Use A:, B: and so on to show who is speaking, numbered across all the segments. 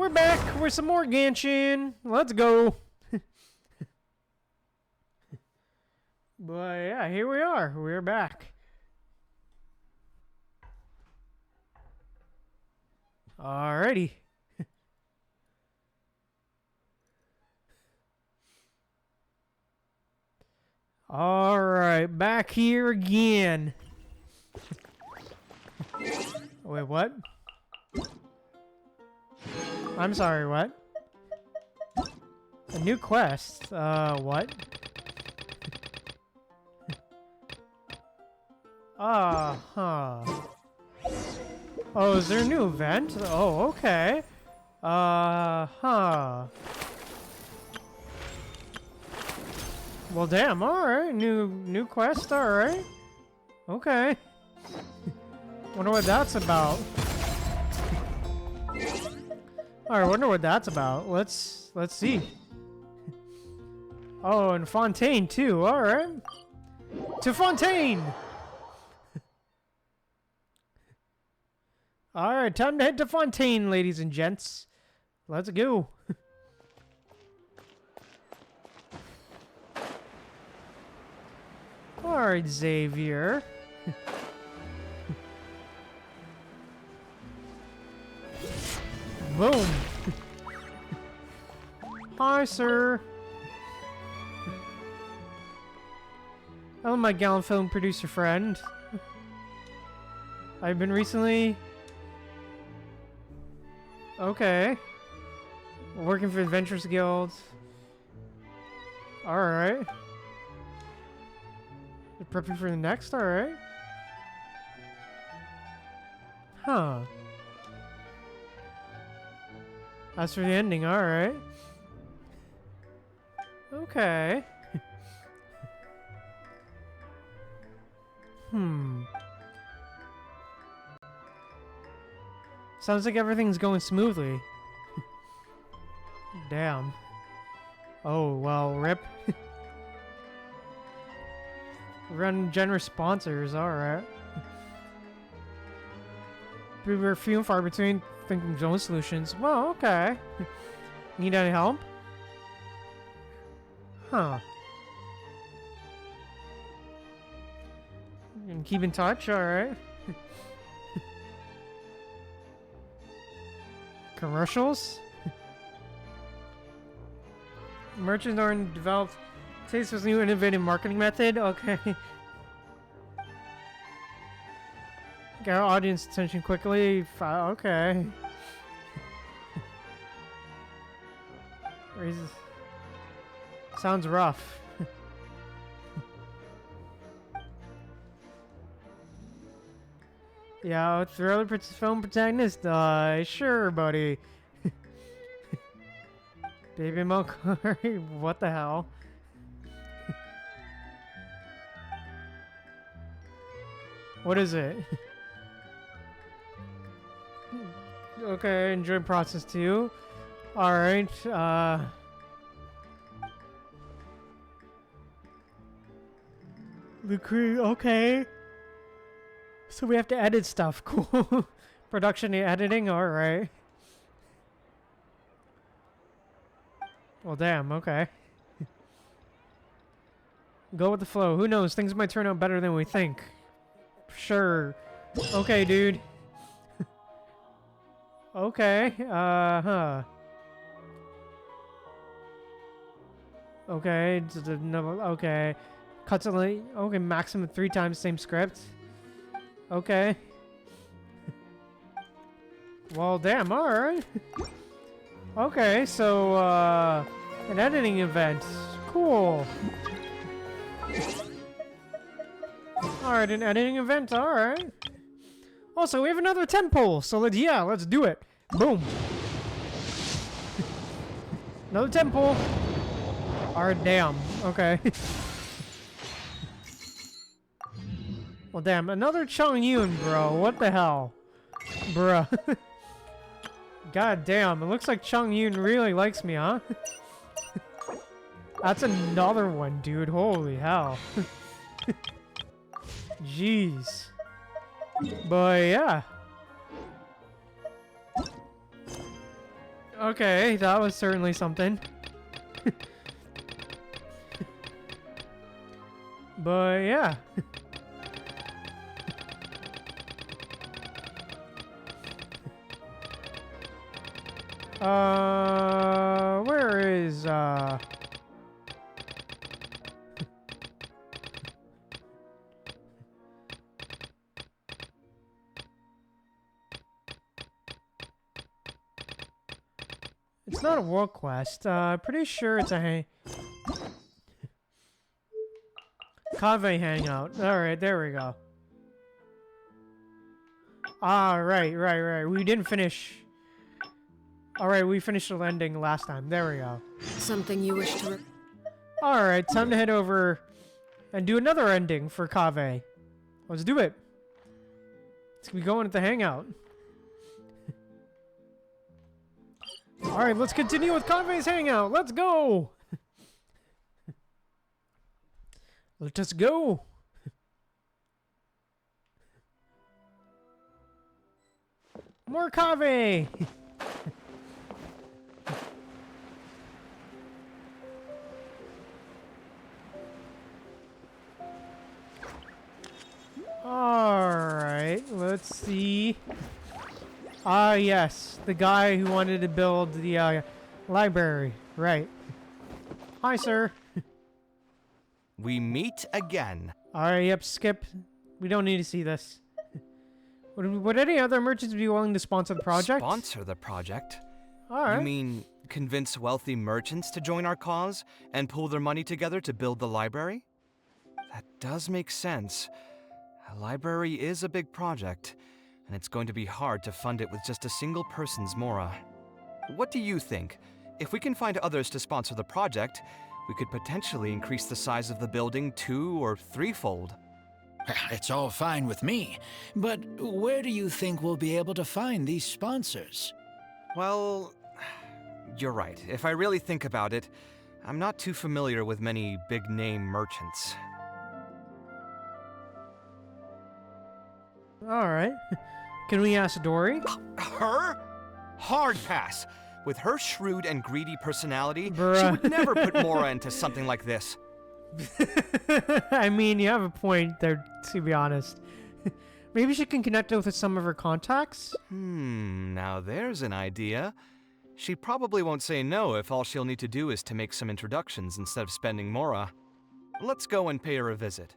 A: We're back with some more Genshin. Let's go. But yeah, here we are. We're back. Alrighty. Alright, back here again. Wait, what? I'm sorry, what? A new quest? What? Huh. Oh, is there a new event? Oh, okay. Huh. Well, damn, alright. New quest, alright. Okay. Wonder what that's about. Alright, wonder what that's about. Let's see. Oh, and Fontaine too, alright. To Fontaine! Alright, time to head to Fontaine, ladies and gents. Let's go. Alright, Xavier. Boom. Hi, sir. Hello, my gallant film producer friend. I've been recently... Okay. Working for Adventurers Guild. Alright. Prepping for the next? Alright. Huh. As for the ending, alright. Okay. Sounds like everything's going smoothly. Damn. Oh, well, rip. Run generous sponsors, alright. We were few and far between thinking of own solutions. Well, okay. Need any help? Huh. And keep in touch, alright. Commercials? Merchants are developed Taste's new innovative marketing method? Okay. Get our audience attention quickly. Okay. Sounds rough. Yeah, thriller film protagonist? Sure, buddy. Baby Mokari, what the hell? What is it? Okay, enjoy process 2. Alright, okay. So we have to edit stuff, cool. Production and editing, alright. Well, damn, okay. Go with the flow. Who knows? Things might turn out better than we think. Sure. Okay, dude. Okay, huh. Okay, okay. Cuts only, okay, maximum 3 times same script. Okay. Well, damn, alright. Okay, so, an editing event. Cool. Alright, an editing event, alright. Also, we have another temple, so let's do it. Boom. Another temple. Alright, damn. Okay. Well, damn, another Chongyun, bro. What the hell? Bruh. God damn, it looks like Chongyun really likes me, huh? That's another one, dude. Holy hell. Jeez. But yeah. Okay, that was certainly something. But yeah. Where is It's not a world quest. Pretty sure it's a Kaveh hangout. Alright, there we go. Ah, right. We didn't finish. Alright, we finished the ending last time. There we go.
B: Something you wish to...
A: Alright, time to head over and do another ending for Kaveh. Let's do it. Let's be going at the hangout. Alright, let's continue with Kaveh's hangout. Let's go! Let us go! More Kaveh! Alright, let's see. Ah, yes. The guy who wanted to build the library. Right. Hi, sir.
C: We meet again.
A: Alright, yep, skip. We don't need to see this. Would any other merchants be willing to sponsor the project?
C: Sponsor the project?
A: Alright.
C: You mean convince wealthy merchants to join our cause and pool their money together to build the library? That does make sense. A library is a big project, and it's going to be hard to fund it with just a single person's Mora. What do you think? If we can find others to sponsor the project, we could potentially increase the size of the building 2- or 3-fold.
D: It's all fine with me, but where do you think we'll be able to find these sponsors?
C: Well, you're right. If I really think about it, I'm not too familiar with many big-name merchants.
A: Alright. Can we ask Dory?
C: Her? Hard pass. With her shrewd and greedy personality,
A: Bruh.
C: she would never put Mora into something like this.
A: I mean, you have a point there, to be honest. Maybe she can connect with some of her contacts?
C: Now there's an idea. She probably won't say no if all she'll need to do is to make some introductions instead of spending Mora. Let's go and pay her a visit.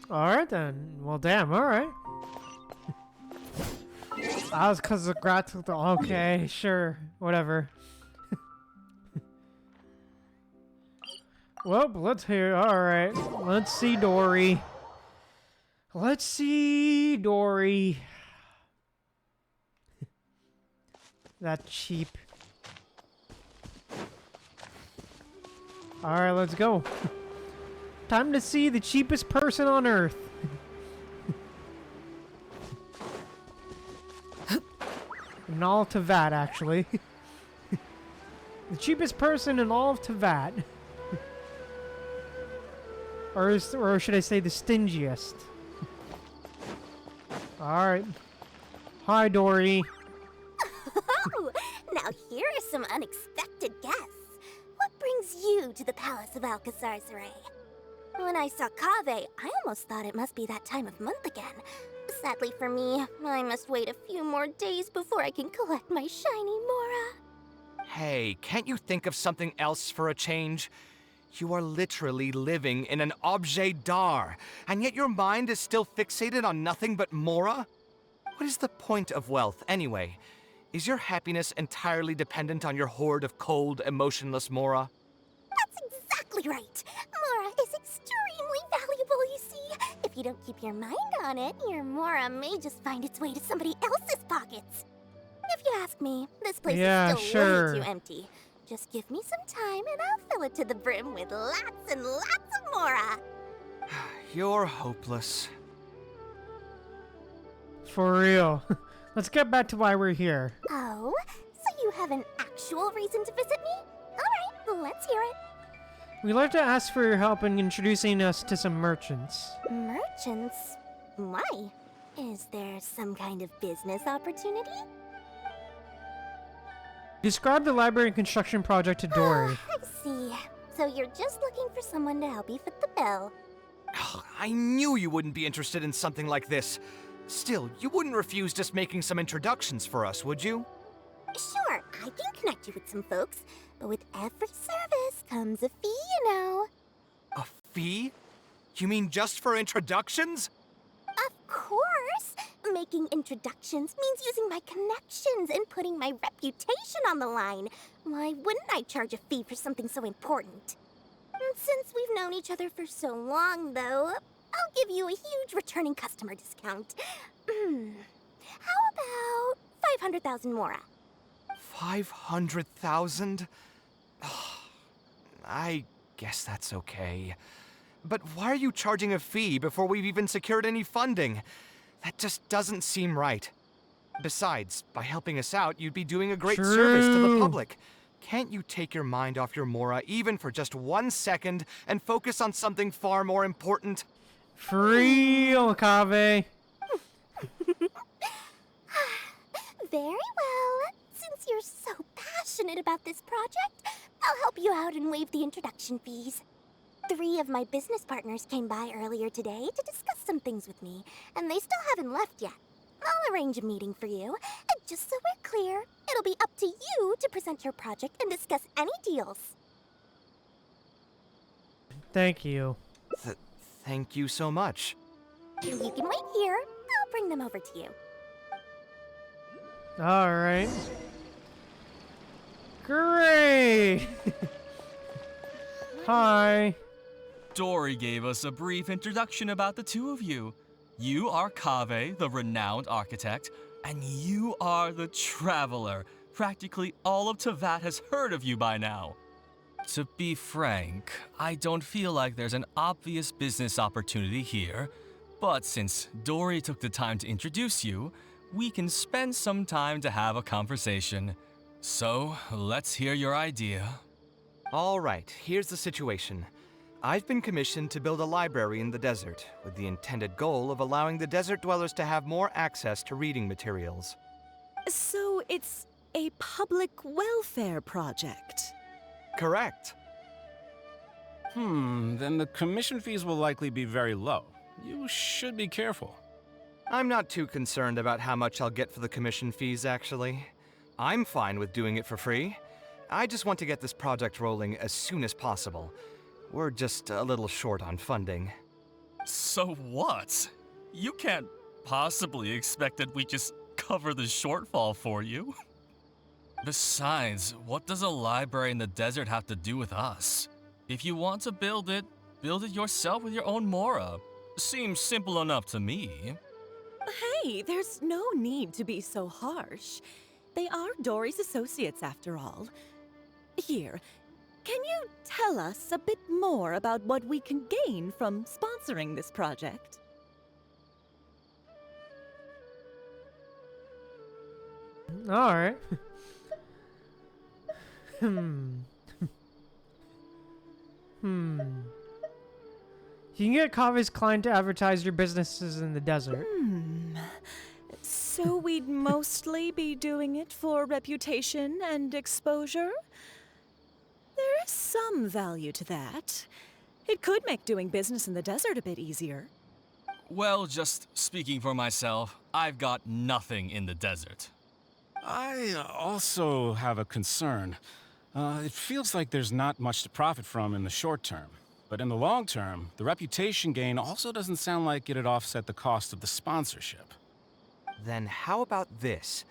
A: Alright then. Well, damn, alright. That was because of gratitude. Okay, sure. Whatever. Well, let's hear. Alright. Let's see Dory. Let's see Dory. That cheap. Alright, let's go. Time to see the cheapest person on Earth. In all of Teyvat, actually. The cheapest person in all of Teyvat. Or should I say the stingiest? Alright. Hi, Dory.
E: Oh, now here are some unexpected guests. What brings you to the Palace of Alcazar's-Ray? When I saw Kaveh, I almost thought it must be that time of month again. Sadly for me, I must wait a few more days before I can collect my shiny Mora.
C: Hey, can't you think of something else for a change? You are literally living in an objet d'art, and yet your mind is still fixated on nothing but Mora? What is the point of wealth, anyway? Is your happiness entirely dependent on your hoard of cold, emotionless Mora?
E: That's exactly right. Mora is extremely valuable, you see. If you don't keep your mind on it, your Mora may just find its way to somebody else's pockets. If you ask me, this place is still way too empty. Just give me some time and I'll fill it to the brim with lots and lots of Mora.
C: You're hopeless.
A: For real. Let's get back to why we're here.
E: Oh, so you have an actual reason to visit me? Alright, let's hear it.
A: We'd like to ask for your help in introducing us to some merchants.
E: Merchants? Why? Is there some kind of business opportunity?
A: Describe the library construction project to Dory.
E: I see. So you're just looking for someone to help you fit the bill.
C: Ugh, I knew you wouldn't be interested in something like this. Still, you wouldn't refuse just making some introductions for us, would you?
E: Sure, I can connect you with some folks, but with every service comes a fee, you know.
C: A fee? You mean just for introductions?
E: Of course! Making introductions means using my connections and putting my reputation on the line. Why wouldn't I charge a fee for something so important? And since we've known each other for so long, though, I'll give you a huge returning customer discount. How about 500,000 Mora?
C: 500,000? I guess that's okay. But why are you charging a fee before we've even secured any funding? That just doesn't seem right. Besides, by helping us out, you'd be doing a great service to the public. Can't you take your mind off your Mora even for just 1 second and focus on something far more important?
A: For real, Kaveh.
E: Very well. Since you're so passionate about this project, I'll help you out and waive the introduction fees. 3 of my business partners came by earlier today to discuss some things with me, and they still haven't left yet. I'll arrange a meeting for you. And just so we're clear, it'll be up to you to present your project and discuss any deals.
A: Thank you.
C: Thank you so much.
E: You can wait here. I'll bring them over to you.
A: Alright. Great! Hi.
B: Dory gave us a brief introduction about the two of you. You are Kaveh, the renowned architect, and you are the traveler. Practically all of Teyvat has heard of you by now. To be frank, I don't feel like there's an obvious business opportunity here, but since Dory took the time to introduce you, we can spend some time to have a conversation. So, let's hear your idea.
C: All right, here's the situation. I've been commissioned to build a library in the desert, with the intended goal of allowing the desert dwellers to have more access to reading materials.
F: So it's a public welfare project.
C: Correct.
G: Then the commission fees will likely be very low. You should be careful.
C: I'm not too concerned about how much I'll get for the commission fees, actually. I'm fine with doing it for free. I just want to get this project rolling as soon as possible. We're just a little short on funding.
B: So what? You can't possibly expect that we just cover the shortfall for you. Besides, what does a library in the desert have to do with us? If you want to build it yourself with your own Mora. Seems simple enough to me.
F: Hey, there's no need to be so harsh. They are Dory's associates after all. Here, can you tell us a bit more about what we can gain from sponsoring this project?
A: Alright. You can get Kaveh's client to advertise your businesses in the desert.
F: So we'd mostly be doing it for reputation and exposure? There is some value to that. It could make doing business in the desert a bit easier.
B: Well, just speaking for myself, I've got nothing in the desert.
G: I also have a concern. It feels like there's not much to profit from in the short term. But in the long term, the reputation gain also doesn't sound like it'd offset the cost of the sponsorship.
C: Then how about this?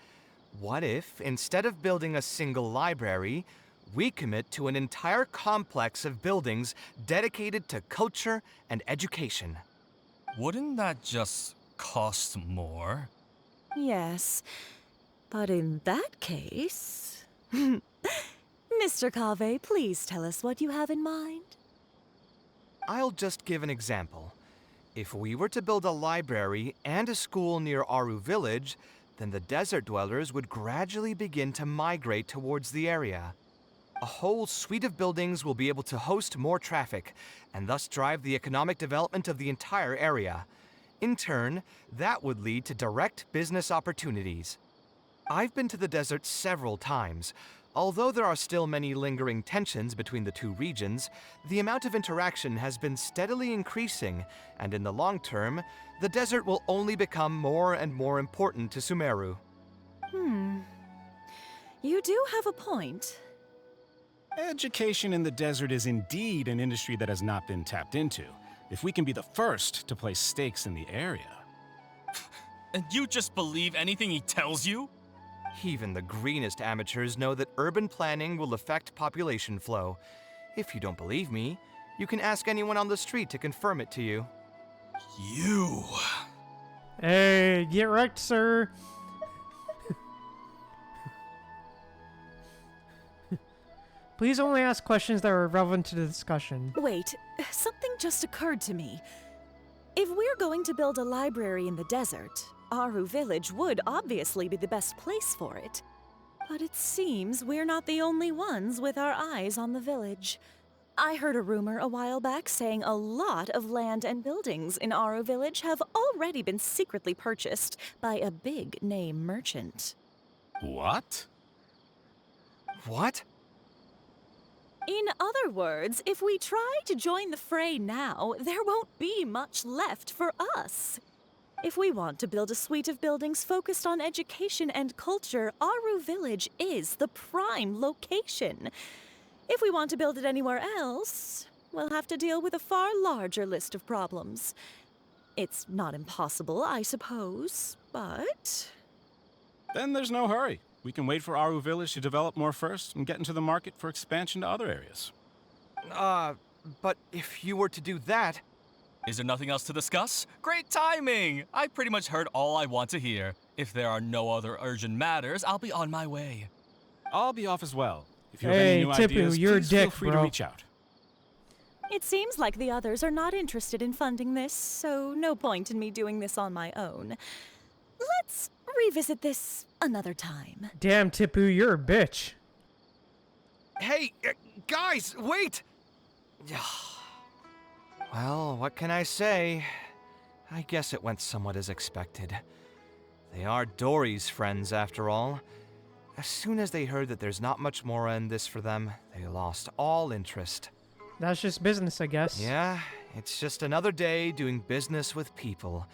C: What if, instead of building a single library, we commit to an entire complex of buildings dedicated to culture and education?
B: Wouldn't that just cost more?
F: Yes, but in that case... Mr. Kaveh, please tell us what you have in mind.
C: I'll just give an example. If we were to build a library and a school near Aru village, then the desert dwellers would gradually begin to migrate towards the area. A whole suite of buildings will be able to host more traffic, and thus drive the economic development of the entire area. In turn, that would lead to direct business opportunities. I've been to the desert several times. Although there are still many lingering tensions between the two regions, the amount of interaction has been steadily increasing, and in the long term, the desert will only become more and more important to Sumeru.
F: You do have a point.
G: Education in the desert is indeed an industry that has not been tapped into. If we can be the first to place stakes in the area.
B: And you just believe anything he tells you?
C: Even the greenest amateurs know that urban planning will affect population flow. If you don't believe me, you can ask anyone on the street to confirm it to you.
B: You.
A: Hey, get wrecked, sir. Please only ask questions that are relevant to the discussion.
F: Wait, something just occurred to me. If we're going to build a library in the desert, Aru Village would obviously be the best place for it. But it seems we're not the only ones with our eyes on the village. I heard a rumor a while back saying a lot of land and buildings in Aru Village have already been secretly purchased by a big-name merchant.
G: What?
C: What?
F: In other words, if we try to join the fray now, there won't be much left for us. If we want to build a suite of buildings focused on education and culture, Aru Village is the prime location. If we want to build it anywhere else, we'll have to deal with a far larger list of problems. It's not impossible, I suppose, but...
G: Then there's no hurry. We can wait for Aru Village to develop more first and get into the market for expansion to other areas.
C: But if you were to do that...
B: Is there nothing else to discuss? Great timing! I pretty much heard all I want to hear. If there are no other urgent matters, I'll be on my way.
G: I'll be off as well. If you have
A: Hey,
G: any new
A: Tipu,
G: ideas,
A: you're a
G: please feel
A: dick,
G: free
A: bro.
G: to reach out.
F: It seems like the others are not interested in funding this, so no point in me doing this on my own. Let's revisit this another time.
A: Damn, Tipu, you're a bitch.
C: Hey, guys, wait! Well, what can I say? I guess it went somewhat as expected. They are Dory's friends, after all. As soon as they heard that there's not much more in this for them, they lost all interest.
A: That's just business, I guess.
C: Yeah, it's just another day doing business with people.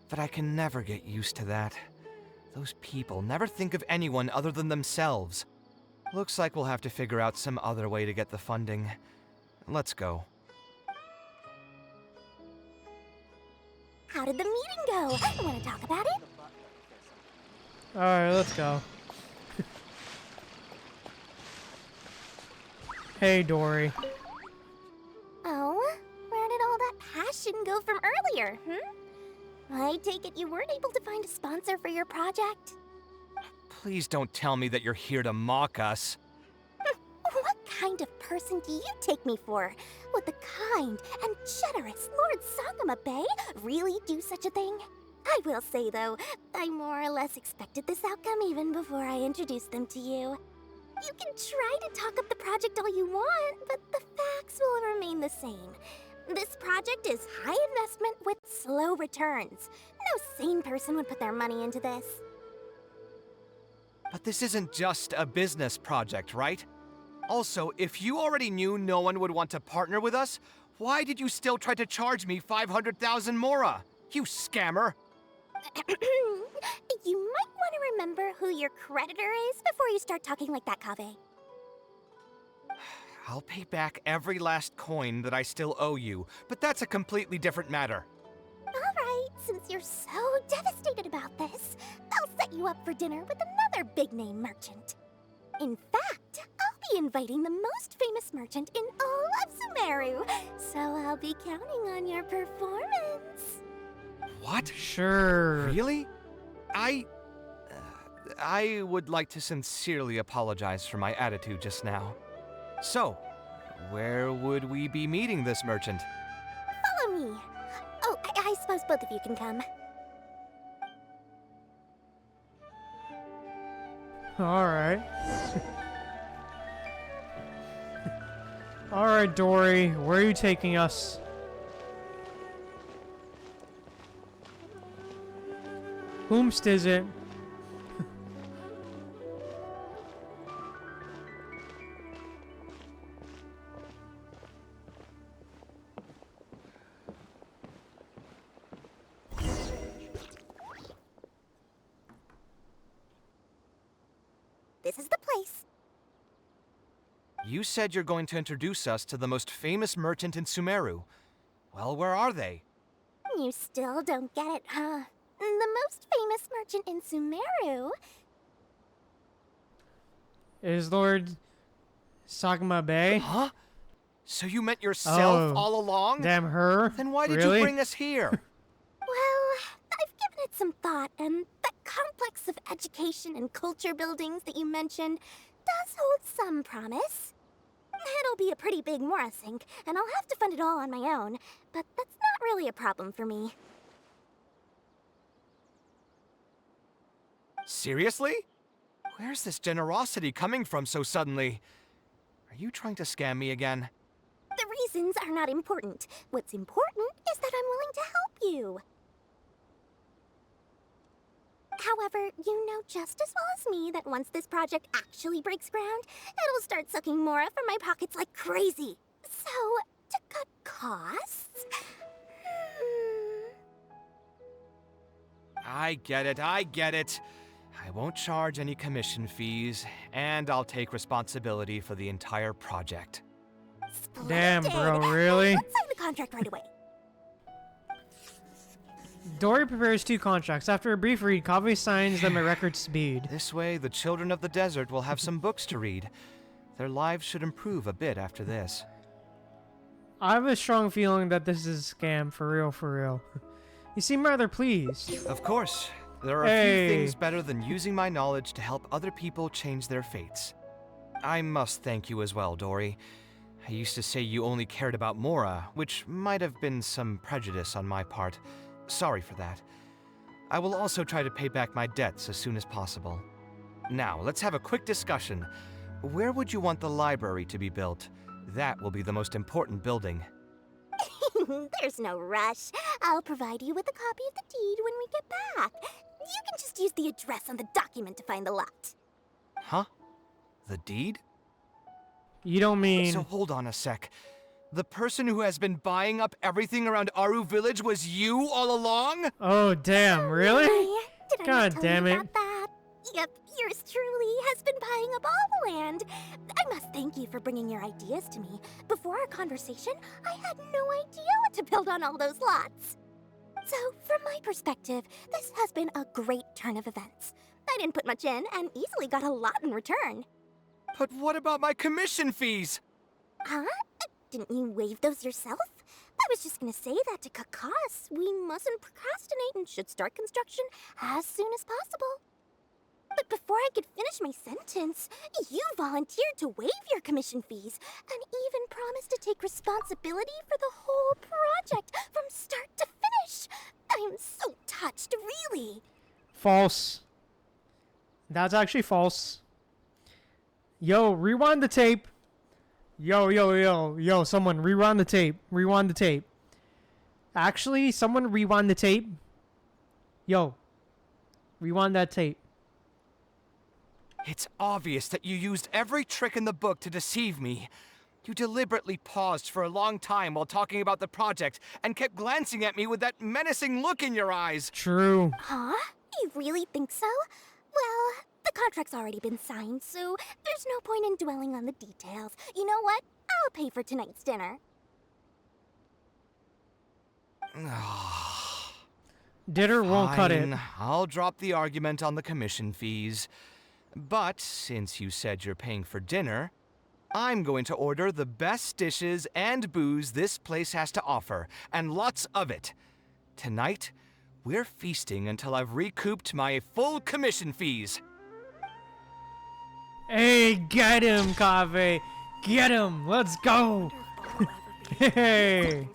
C: But I can never get used to that. Those people never think of anyone other than themselves. Looks like we'll have to figure out some other way to get the funding. Let's go.
E: How did the meeting go? Want to talk about it?
A: Alright, let's go. Hey, Dory.
E: Oh, where did all that passion go from earlier, I take it you weren't able to find a sponsor for your project?
C: Please don't tell me that you're here to mock us.
E: What kind of person do you take me for? Would the kind and generous Lord Sakuma Bay really do such a thing? I will say, though, I more or less expected this outcome even before I introduced them to you. You can try to talk up the project all you want, but the facts will remain the same. This project is high investment with slow returns. No sane person would put their money into this.
C: But this isn't just a business project, right? Also, if you already knew no one would want to partner with us, why did you still try to charge me 500,000 mora? You scammer!
E: You might want to remember who your creditor is before you start talking like that, Kaveh.
C: I'll pay back every last coin that I still owe you, but that's a completely different matter.
E: Alright, since you're so devastated about this, I'll set you up for dinner with another big-name merchant. In fact, I'll be inviting the most famous merchant in all of Sumeru, so I'll be counting on your performance.
C: What?
A: Sure.
C: Really? I would like to sincerely apologize for my attitude just now. So, where would we be meeting this merchant?
E: Follow me. Oh, I suppose both of you can come.
A: Alright. Alright, Dory, where are you taking us? Whomst is it?
E: This is the place.
C: You said you're going to introduce us to the most famous merchant in Sumeru. Well, where are they?
E: You still don't get it, huh? The most famous merchant in Sumeru.
A: Is Lord Sagma Bay?
C: Huh? So you meant yourself
A: Oh,
C: all along?
A: Damn her.
C: Then why did
A: Really?
C: you bring us here?
E: Well, I've given it some thought, and that complex of education and culture buildings that you mentioned does hold some promise. It'll be a pretty big Mora sink, and I'll have to fund it all on my own, but that's not really a problem for me.
C: Seriously? Where's this generosity coming from so suddenly? Are you trying to scam me again?
E: The reasons are not important. What's important is that I'm willing to help you. However, you know just as well as me that once this project actually breaks ground, it'll start sucking Mora from my pockets like crazy. So, to cut costs...
C: I get it, I get it. I won't charge any commission fees, and I'll take responsibility for the entire project.
A: Damn,
E: Splendid.
A: bro, really?
E: Let's sign the contract right away.
A: Dory prepares 2 contracts. After a brief read, Kaveh signs them at record speed.
C: This way, the children of the desert will have some books to read. Their lives should improve a bit after this.
A: I have a strong feeling that this is a scam, for real, for real. You seem rather pleased.
C: Of course, there are a
A: Hey.
C: few things better than using my knowledge to help other people change their fates. I must thank you as well, Dory. I used to say you only cared about Mora, which might have been some prejudice on my part. Sorry for that. I will also try to pay back my debts as soon as possible. Now, let's have a quick discussion. Where would you want the library to be built? That will be the most important building.
E: There's no rush. I'll provide you with a copy of the deed when we get back. You can just use the address on the document to find the lot.
C: Huh? The deed?
A: You don't mean...
C: So hold on a sec. The person who has been buying up everything around Aru Village was you all along?
A: Oh, damn, really?
E: Why? Did I
A: God
E: not tell
A: damn
E: you
A: it.
E: about that? Yep, yours truly has been buying up all the land. I must thank you for bringing your ideas to me. Before our conversation, I had no idea what to build on all those lots. So, from my perspective, this has been a great turn of events. I didn't put much in and easily got a lot in return.
C: But what about my commission fees?
E: Huh? Didn't you waive those yourself? I was just gonna say that to cut costs. We mustn't procrastinate and should start construction as soon as possible. But before I could finish my sentence, you volunteered to waive your commission fees and even promised to take responsibility for the whole project from start to finish. I am so touched, really.
A: False. That's actually false. Yo, rewind the tape. Yo, someone rewind the tape. Rewind the tape. Actually, someone rewind the tape. Yo, rewind that tape.
C: It's obvious that you used every trick in the book to deceive me. You deliberately paused for a long time while talking about the project and kept glancing at me with that menacing look in your eyes.
A: True.
E: Huh? You really think so? Well, the contract's already been signed, so there's no point in dwelling on the details. You know what? I'll pay for tonight's dinner.
A: Dinner won't cut it.
C: Fine, I'll drop the argument on the commission fees. But since you said you're paying for dinner, I'm going to order the best dishes and booze this place has to offer, and lots of it. Tonight, we're feasting until I've recouped my full commission fees.
A: Hey, get him, Kaveh. Get him. Let's go. Hey.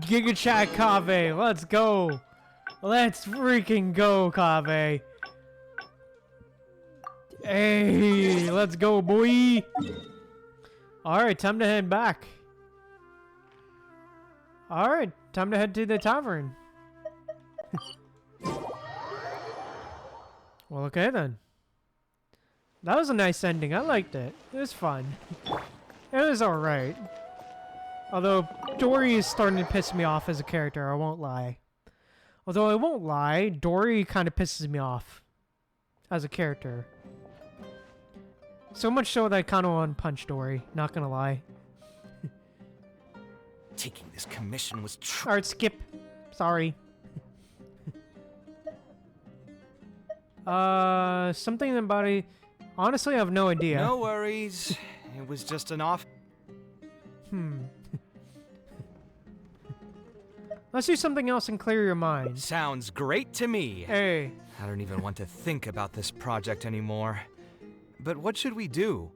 A: Giga Chat Kaveh. Let's go. Let's freaking go, Kaveh. Hey, let's go, boy. Alright, time to head back. Alright, time to head to the tavern. Well, okay then. That was a nice ending. I liked it. It was fun. It was alright. Although, Dory is starting to piss me off as a character, I won't lie. Although I won't lie, Dory kind of pisses me off as a character. So much so that I kind of want to punch Dory, not gonna lie.
C: Taking this commission was
A: Alright, skip. Sorry. Something about it. Honestly, I have no idea.
C: No worries. It was just an off.
A: Let's do something else and clear your mind.
C: Sounds great to me.
A: Hey.
C: I don't even want to think about this project anymore. But what should we do?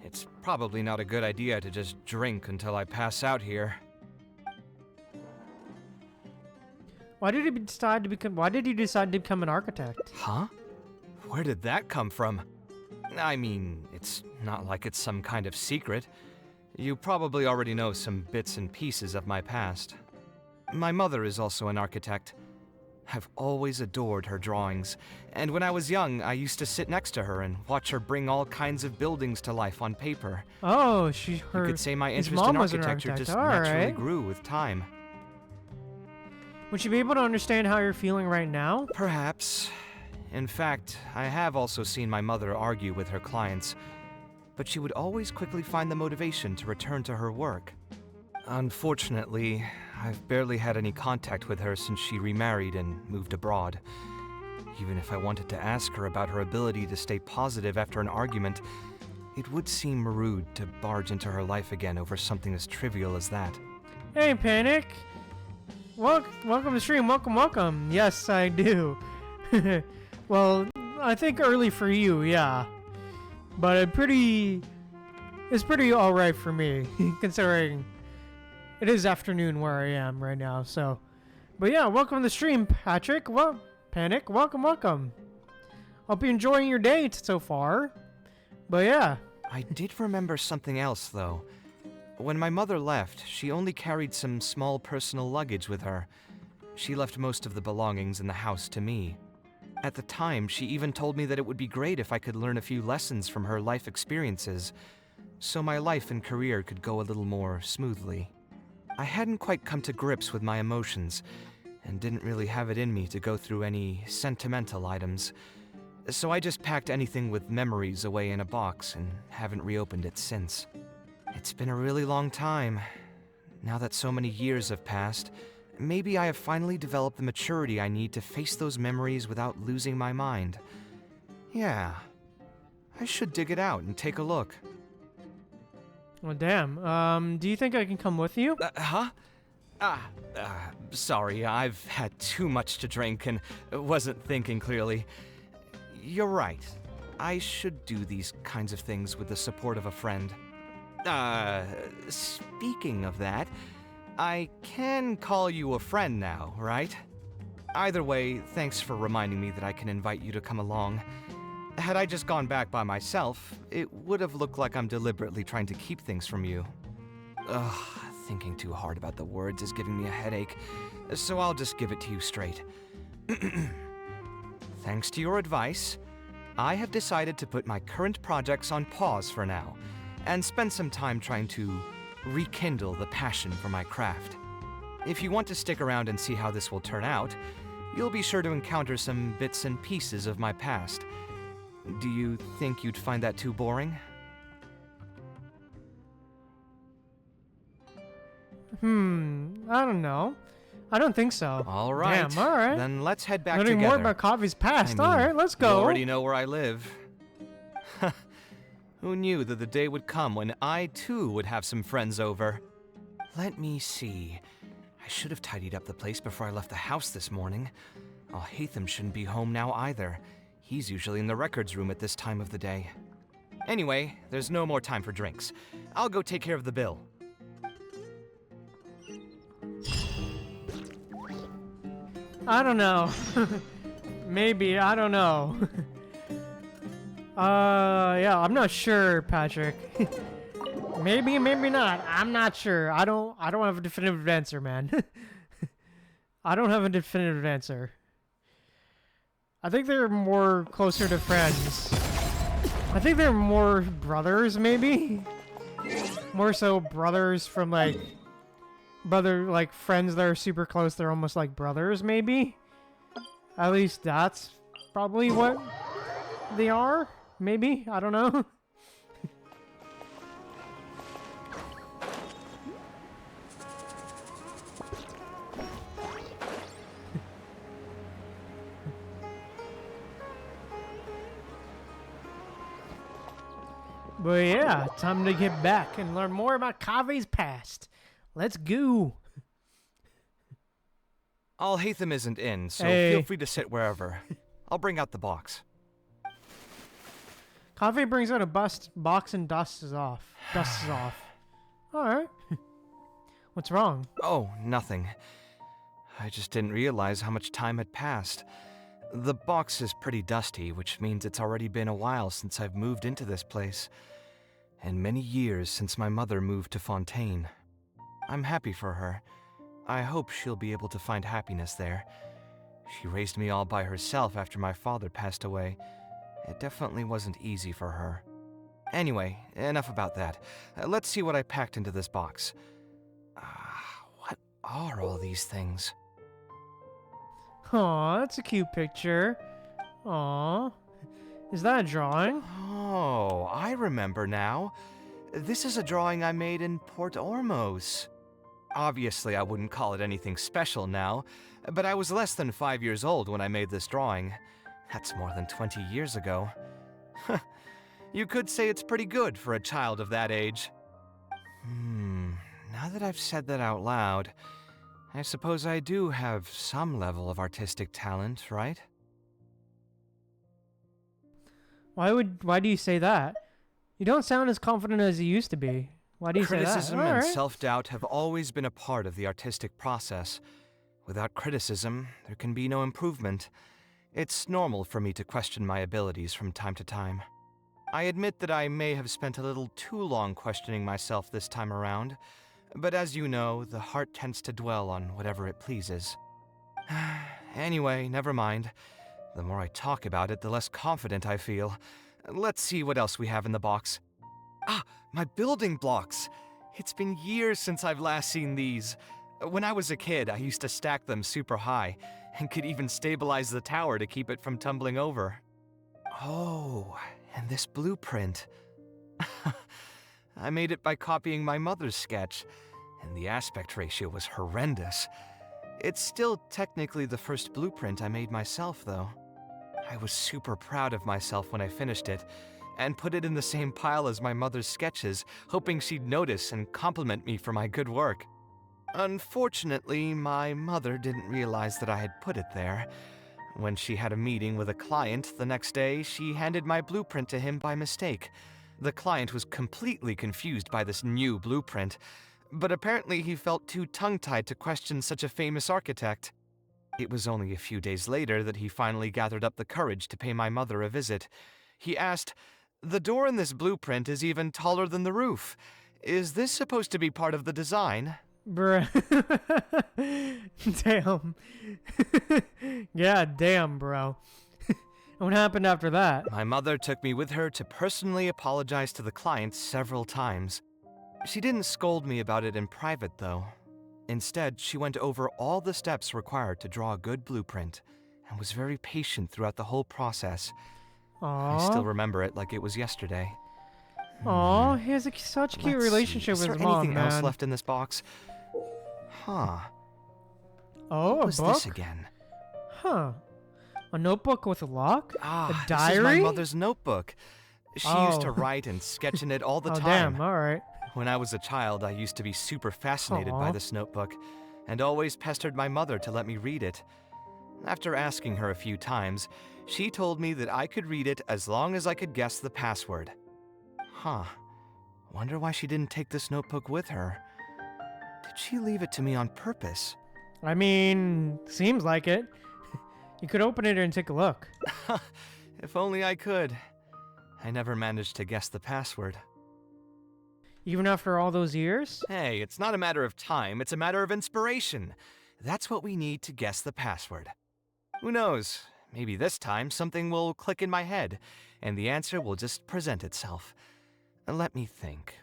C: It's probably not a good idea to just drink until I pass out here.
A: Why did you decide to become an architect?
C: Huh? Where did that come from? I mean, it's not like it's some kind of secret. You probably already know some bits and pieces of my past. My mother is also an architect. I've always adored her drawings, and when I was young, I used to sit next to her and watch her bring all kinds of buildings to life on paper.
A: Oh,
C: You could say my
A: his
C: interest
A: mom
C: in
A: was an
C: architecture
A: architect.
C: just
A: All
C: naturally
A: right.
C: grew with time.
A: Would you be able to understand how you're feeling right now?
C: Perhaps. In fact, I have also seen my mother argue with her clients, but she would always quickly find the motivation to return to her work. Unfortunately, I've barely had any contact with her since she remarried and moved abroad. Even if I wanted to ask her about her ability to stay positive after an argument, it would seem rude to barge into her life again over something as trivial as that.
A: Hey, Panic. Welcome to stream. Welcome. Yes, I do. Well, I think early for you, yeah. But it's pretty alright for me, considering it is afternoon where I am right now, so. But yeah, welcome to the stream, Patrick. Well, Panic, welcome. Hope you're enjoying your day so far. But yeah.
C: I did remember something else, though. When my mother left, she only carried some small personal luggage with her. She left most of the belongings in the house to me. At the time, she even told me that it would be great if I could learn a few lessons from her life experiences, so my life and career could go a little more smoothly. I hadn't quite come to grips with my emotions, and didn't really have it in me to go through any sentimental items, so I just packed anything with memories away in a box and haven't reopened it since. It's been a really long time. Now that so many years have passed, maybe I have finally developed the maturity I need to face those memories without losing my mind. Yeah, I should dig it out and take a look.
A: Well, damn. Do you think I can come with you?
C: Huh? Sorry, I've had too much to drink and wasn't thinking clearly. You're right. I should do these kinds of things with the support of a friend. Speaking of that, I can call you a friend now, right? Either way, thanks for reminding me that I can invite you to come along. Had I just gone back by myself, it would have looked like I'm deliberately trying to keep things from you. Ugh, thinking too hard about the words is giving me a headache, so I'll just give it to you straight. Thanks to your advice, I have decided to put my current projects on pause for now, and spend some time trying to rekindle the passion for my craft. If you want to stick around and see how this will turn out, you'll be sure to encounter some bits and pieces of my past. Do you think you'd find that too boring?
A: I don't know. I don't think so.
C: All right.
A: Damn, all right.
C: Then let's head back
A: Learning
C: together.
A: more about Kaveh's past.
C: I mean,
A: All right, let's go.
C: You already know where I live. Who knew that the day would come when I, too, would have some friends over? Let me see. I should have tidied up the place before I left the house this morning. Hatham shouldn't be home now either. He's usually in the records room at this time of the day. Anyway, there's no more time for drinks. I'll go take care of the bill.
A: I don't know. Maybe, I don't know. Yeah, I'm not sure, Patrick. Maybe, maybe not. I'm not sure. I don't have a definitive answer, man. I don't have a definitive answer. I think they're more closer to friends. I think they're more brothers, maybe? More so brothers from, like... like, friends that are super close. They're almost like brothers, maybe? At least that's probably what they are? Maybe? I don't know. But yeah, time to get back and learn more about Kaveh's past. Let's go.
C: Alhaitham isn't in, so
A: Hey.
C: feel free to sit wherever. I'll bring out the box.
A: Kaveh brings out a box and dusts off. Alright. What's wrong?
C: Oh, nothing. I just didn't realize how much time had passed. The box is pretty dusty, which means it's already been a while since I've moved into this place. And many years since my mother moved to Fontaine. I'm happy for her. I hope she'll be able to find happiness there. She raised me all by herself after my father passed away. It definitely wasn't easy for her. Anyway, enough about that. Let's see what I packed into this box. What are all these things?
A: Aw, that's a cute picture. Aw. Is that a drawing?
C: Oh, I remember now. This is a drawing I made in Port Ormos. Obviously, I wouldn't call it anything special now, but I was less than 5 years old when I made this drawing. That's more than 20 years ago. You could say it's pretty good for a child of that age. Now that I've said that out loud, I suppose I do have some level of artistic talent, right?
A: Why do you say that? You don't sound as confident as you used to be. Why do you say that?
C: Criticism and
A: Alright.
C: self-doubt have always been a part of the artistic process. Without criticism, there can be no improvement. It's normal for me to question my abilities from time to time. I admit that I may have spent a little too long questioning myself this time around, but as you know, the heart tends to dwell on whatever it pleases. Anyway, never mind. The more I talk about it, the less confident I feel. Let's see what else we have in the box. Ah, my building blocks! It's been years since I've last seen these. When I was a kid, I used to stack them super high, and could even stabilize the tower to keep it from tumbling over. Oh, and this blueprint. I made it by copying my mother's sketch, and the aspect ratio was horrendous. It's still technically the first blueprint I made myself, though. I was super proud of myself when I finished it, and put it in the same pile as my mother's sketches, hoping she'd notice and compliment me for my good work. Unfortunately, my mother didn't realize that I had put it there. When she had a meeting with a client the next day, she handed my blueprint to him by mistake. The client was completely confused by this new blueprint, but apparently he felt too tongue-tied to question such a famous architect. It was only a few days later that he finally gathered up the courage to pay my mother a visit. He asked, "The door in this blueprint is even taller than the roof. Is this supposed to be part of the design?"
A: Bruh. Damn. Yeah, damn, bro. What happened after that?
C: My mother took me with her to personally apologize to the client several times. She didn't scold me about it in private, though. Instead, she went over all the steps required to draw a good blueprint, and was very patient throughout the whole process. I still
A: Aww.
C: remember it like it was yesterday.
A: Aww, he has such a cute
C: Let's
A: relationship
C: see.
A: with
C: Is
A: his
C: there
A: mom,
C: anything
A: man.
C: else left in this box? Huh.
A: Oh,
C: What
A: a
C: was
A: book?
C: this again?
A: Huh. A notebook with a lock?
C: Ah,
A: a
C: this is
A: diary?
C: my mother's notebook. She used to
A: Oh.
C: write and sketch in it all the
A: Oh,
C: time.
A: damn, alright.
C: When I was a child, I used to be super fascinated by
A: Aw.
C: this notebook, and always pestered my mother to let me read it. After asking her a few times, she told me that I could read it as long as I could guess the password. Huh. Wonder why she didn't take this notebook with her. Did she leave it to me on purpose?
A: I mean, seems like it. You could open it and take a look.
C: If only I could. I never managed to guess the password.
A: Even after all those years?
C: Hey, it's not a matter of time, it's a matter of inspiration. That's what we need to guess the password. Who knows? Maybe this time something will click in my head, and the answer will just present itself. Let me think.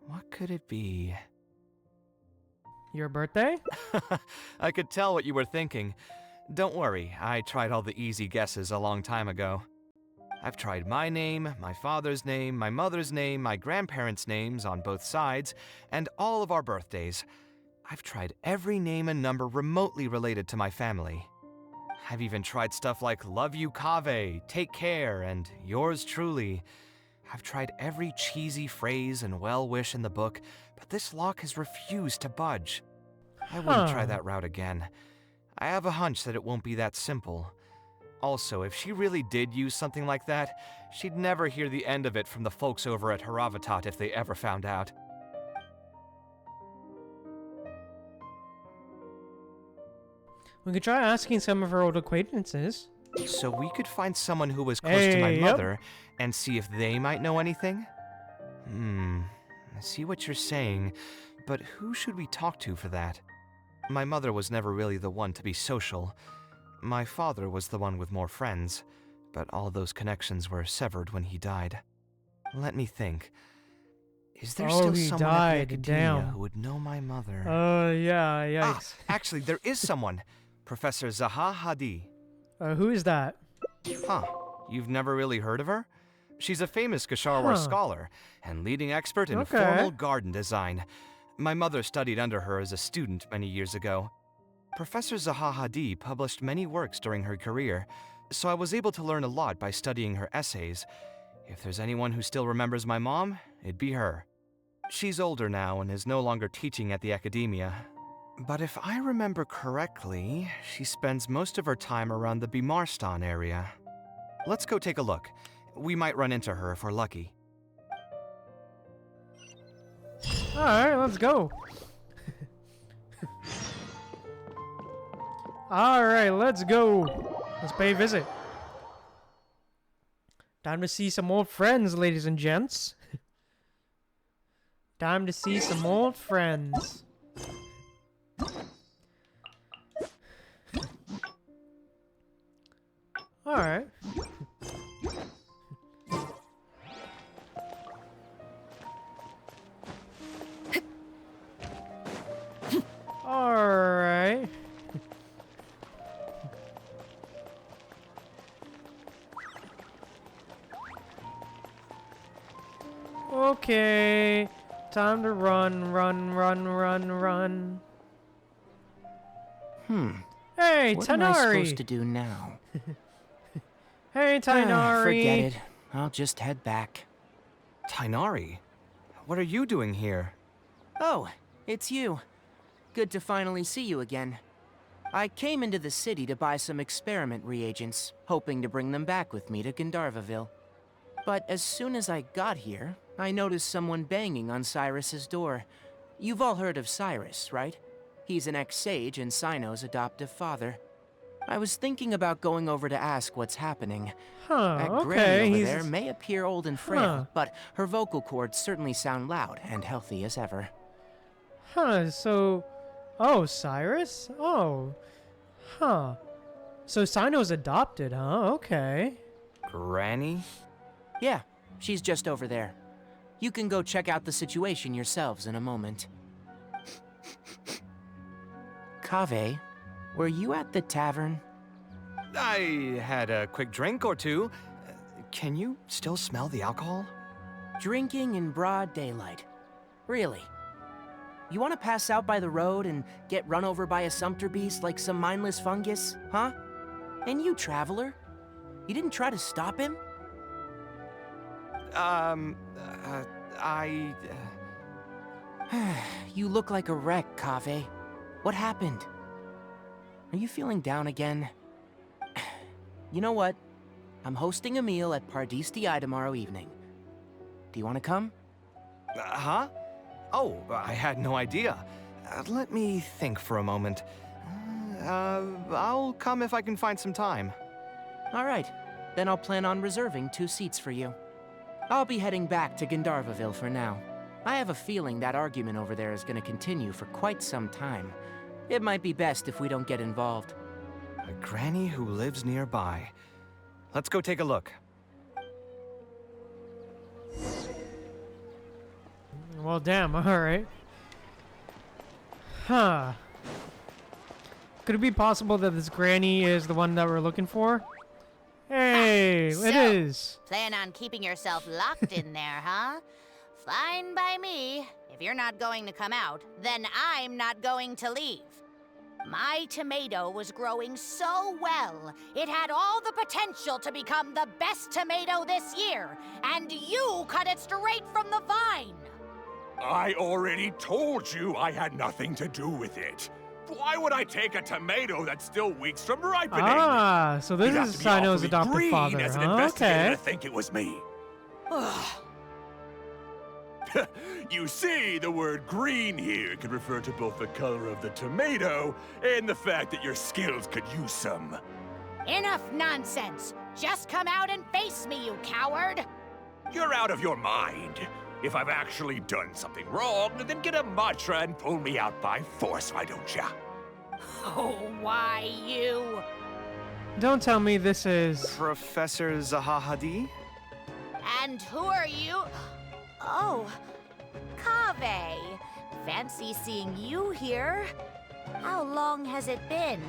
C: What could it be?
A: Your birthday?
C: I could tell what you were thinking. Don't worry, I tried all the easy guesses a long time ago. I've tried my name, my father's name, my mother's name, my grandparents' names on both sides, and all of our birthdays. I've tried every name and number remotely related to my family. I've even tried stuff like Love You Kaveh, Take Care, and Yours Truly. I've tried every cheesy phrase and well-wish in the book, but this lock has refused to budge. I wouldn't try that route again. I have a hunch that it won't be that simple. Also, if she really did use something like that, she'd never hear the end of it from the folks over at Haravatat if they ever found out.
A: We could try asking some of her old acquaintances.
C: So we could find someone who was close to my mother and see if they might know anything? I see what you're saying, but who should we talk to for that? My mother was never really the one to be social. My father was the one with more friends, but all those connections were severed when he died. Let me think. Is there still
A: he
C: someone
A: died.
C: at the Academia
A: Damn.
C: who would know my mother?
A: Yeah, yikes.
C: Actually, there is someone. Professor Zaha Hadi.
A: Who is that?
C: Huh. You've never really heard of her? She's a famous Gasharwar scholar and leading expert in formal garden design. My mother studied under her as a student many years ago. Professor Zaha Hadi published many works during her career, so I was able to learn a lot by studying her essays. If there's anyone who still remembers my mom, it'd be her. She's older now and is no longer teaching at the Academia. But if I remember correctly, she spends most of her time around the Bimarstan area. Let's go take a look. We might run into her if we're lucky.
A: Alright, let's go. Alright, let's go. Let's pay a visit. Time to see some old friends, ladies and gents. Time to see some old friends. Alright. Alright. Okay. Time to run. Hey,
H: What
A: Tanari!
H: am I supposed to do now?
A: Hey, Tainari!
H: Forget it. I'll just head back.
C: Tainari? What are you doing here?
H: Oh, it's you. Good to finally see you again. I came into the city to buy some experiment reagents, hoping to bring them back with me to Gandharvaville. But as soon as I got here, I noticed someone banging on Cyrus's door. You've all heard of Cyrus, right? He's an ex-sage and Cyno's adoptive father. I was thinking about going over to ask what's happening. That Granny over there may appear old and frail, but her vocal cords certainly sound loud and healthy as ever.
A: So... Oh, Cyrus? Oh. So Cyno's adopted, huh? Okay.
C: Granny?
H: Yeah, she's just over there. You can go check out the situation yourselves in a moment. Kaveh, were you at the tavern?
C: I had a quick drink or two. Can you still smell the alcohol?
H: Drinking in broad daylight. Really? You want to pass out by the road and get run over by a sumpter beast like some mindless fungus, huh? And you, traveler? You didn't try to stop him? You look like a wreck, Kaveh. What happened? Are you feeling down again? You know what? I'm hosting a meal at Pardistii tomorrow evening. Do you want to come?
C: Huh? Oh, I had no idea. Let me think for a moment. I'll come if I can find some time.
H: All right. Then I'll plan on reserving 2 seats for you. I'll be heading back to Gandharvaville for now. I have a feeling that argument over there is going to continue for quite some time. It might be best if we don't get involved.
C: A granny who lives nearby. Let's go take a look.
A: Well, damn, alright. Huh. Could it be possible that this granny is the one that we're looking for? Hey, it is.
I: Plan on keeping yourself locked in there, huh? Fine by me. If you're not going to come out, then I'm not going to leave. My tomato was growing so well, it had all the potential to become the best tomato this year, and you cut it straight from the vine.
J: I already told you I had nothing to do with it. Why would I take a tomato that's still weeks from ripening?
A: Ah, so this
J: You'd have
A: is
J: to be
A: Sino's
J: awfully
A: adopted
J: green
A: father,
J: as an
A: huh?
J: investigator
A: Okay.
J: to think it was me. You see, the word green here could refer to both the color of the tomato and the fact that your skills could use some.
I: Enough nonsense. Just come out and face me, you coward.
J: You're out of your mind. If I've actually done something wrong, then get a mantra and pull me out by force, why don't ya?
I: Oh, why you?
A: Don't tell me this is...
C: Professor Zahahadi?
I: And who are you? Oh, Kaveh. Fancy seeing you here. How long has it been?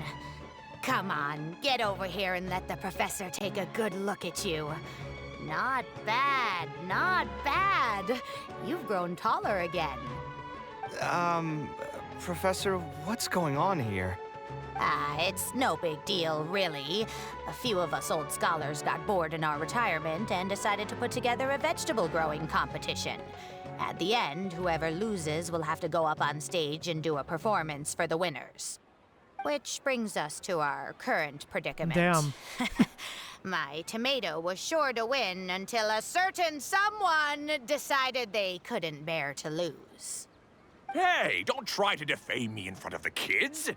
I: Come on, get over here and let the professor take a good look at you. Not bad, not bad. You've grown taller again.
C: Professor, what's going on here?
I: It's no big deal, really. A few of us old scholars got bored in our retirement and decided to put together a vegetable growing competition. At the end, whoever loses will have to go up on stage and do a performance for the winners. Which brings us to our current predicament.
A: Damn.
I: My tomato was sure to win until a certain someone decided they couldn't bear to lose.
J: Hey, don't try to defame me in front of the kids.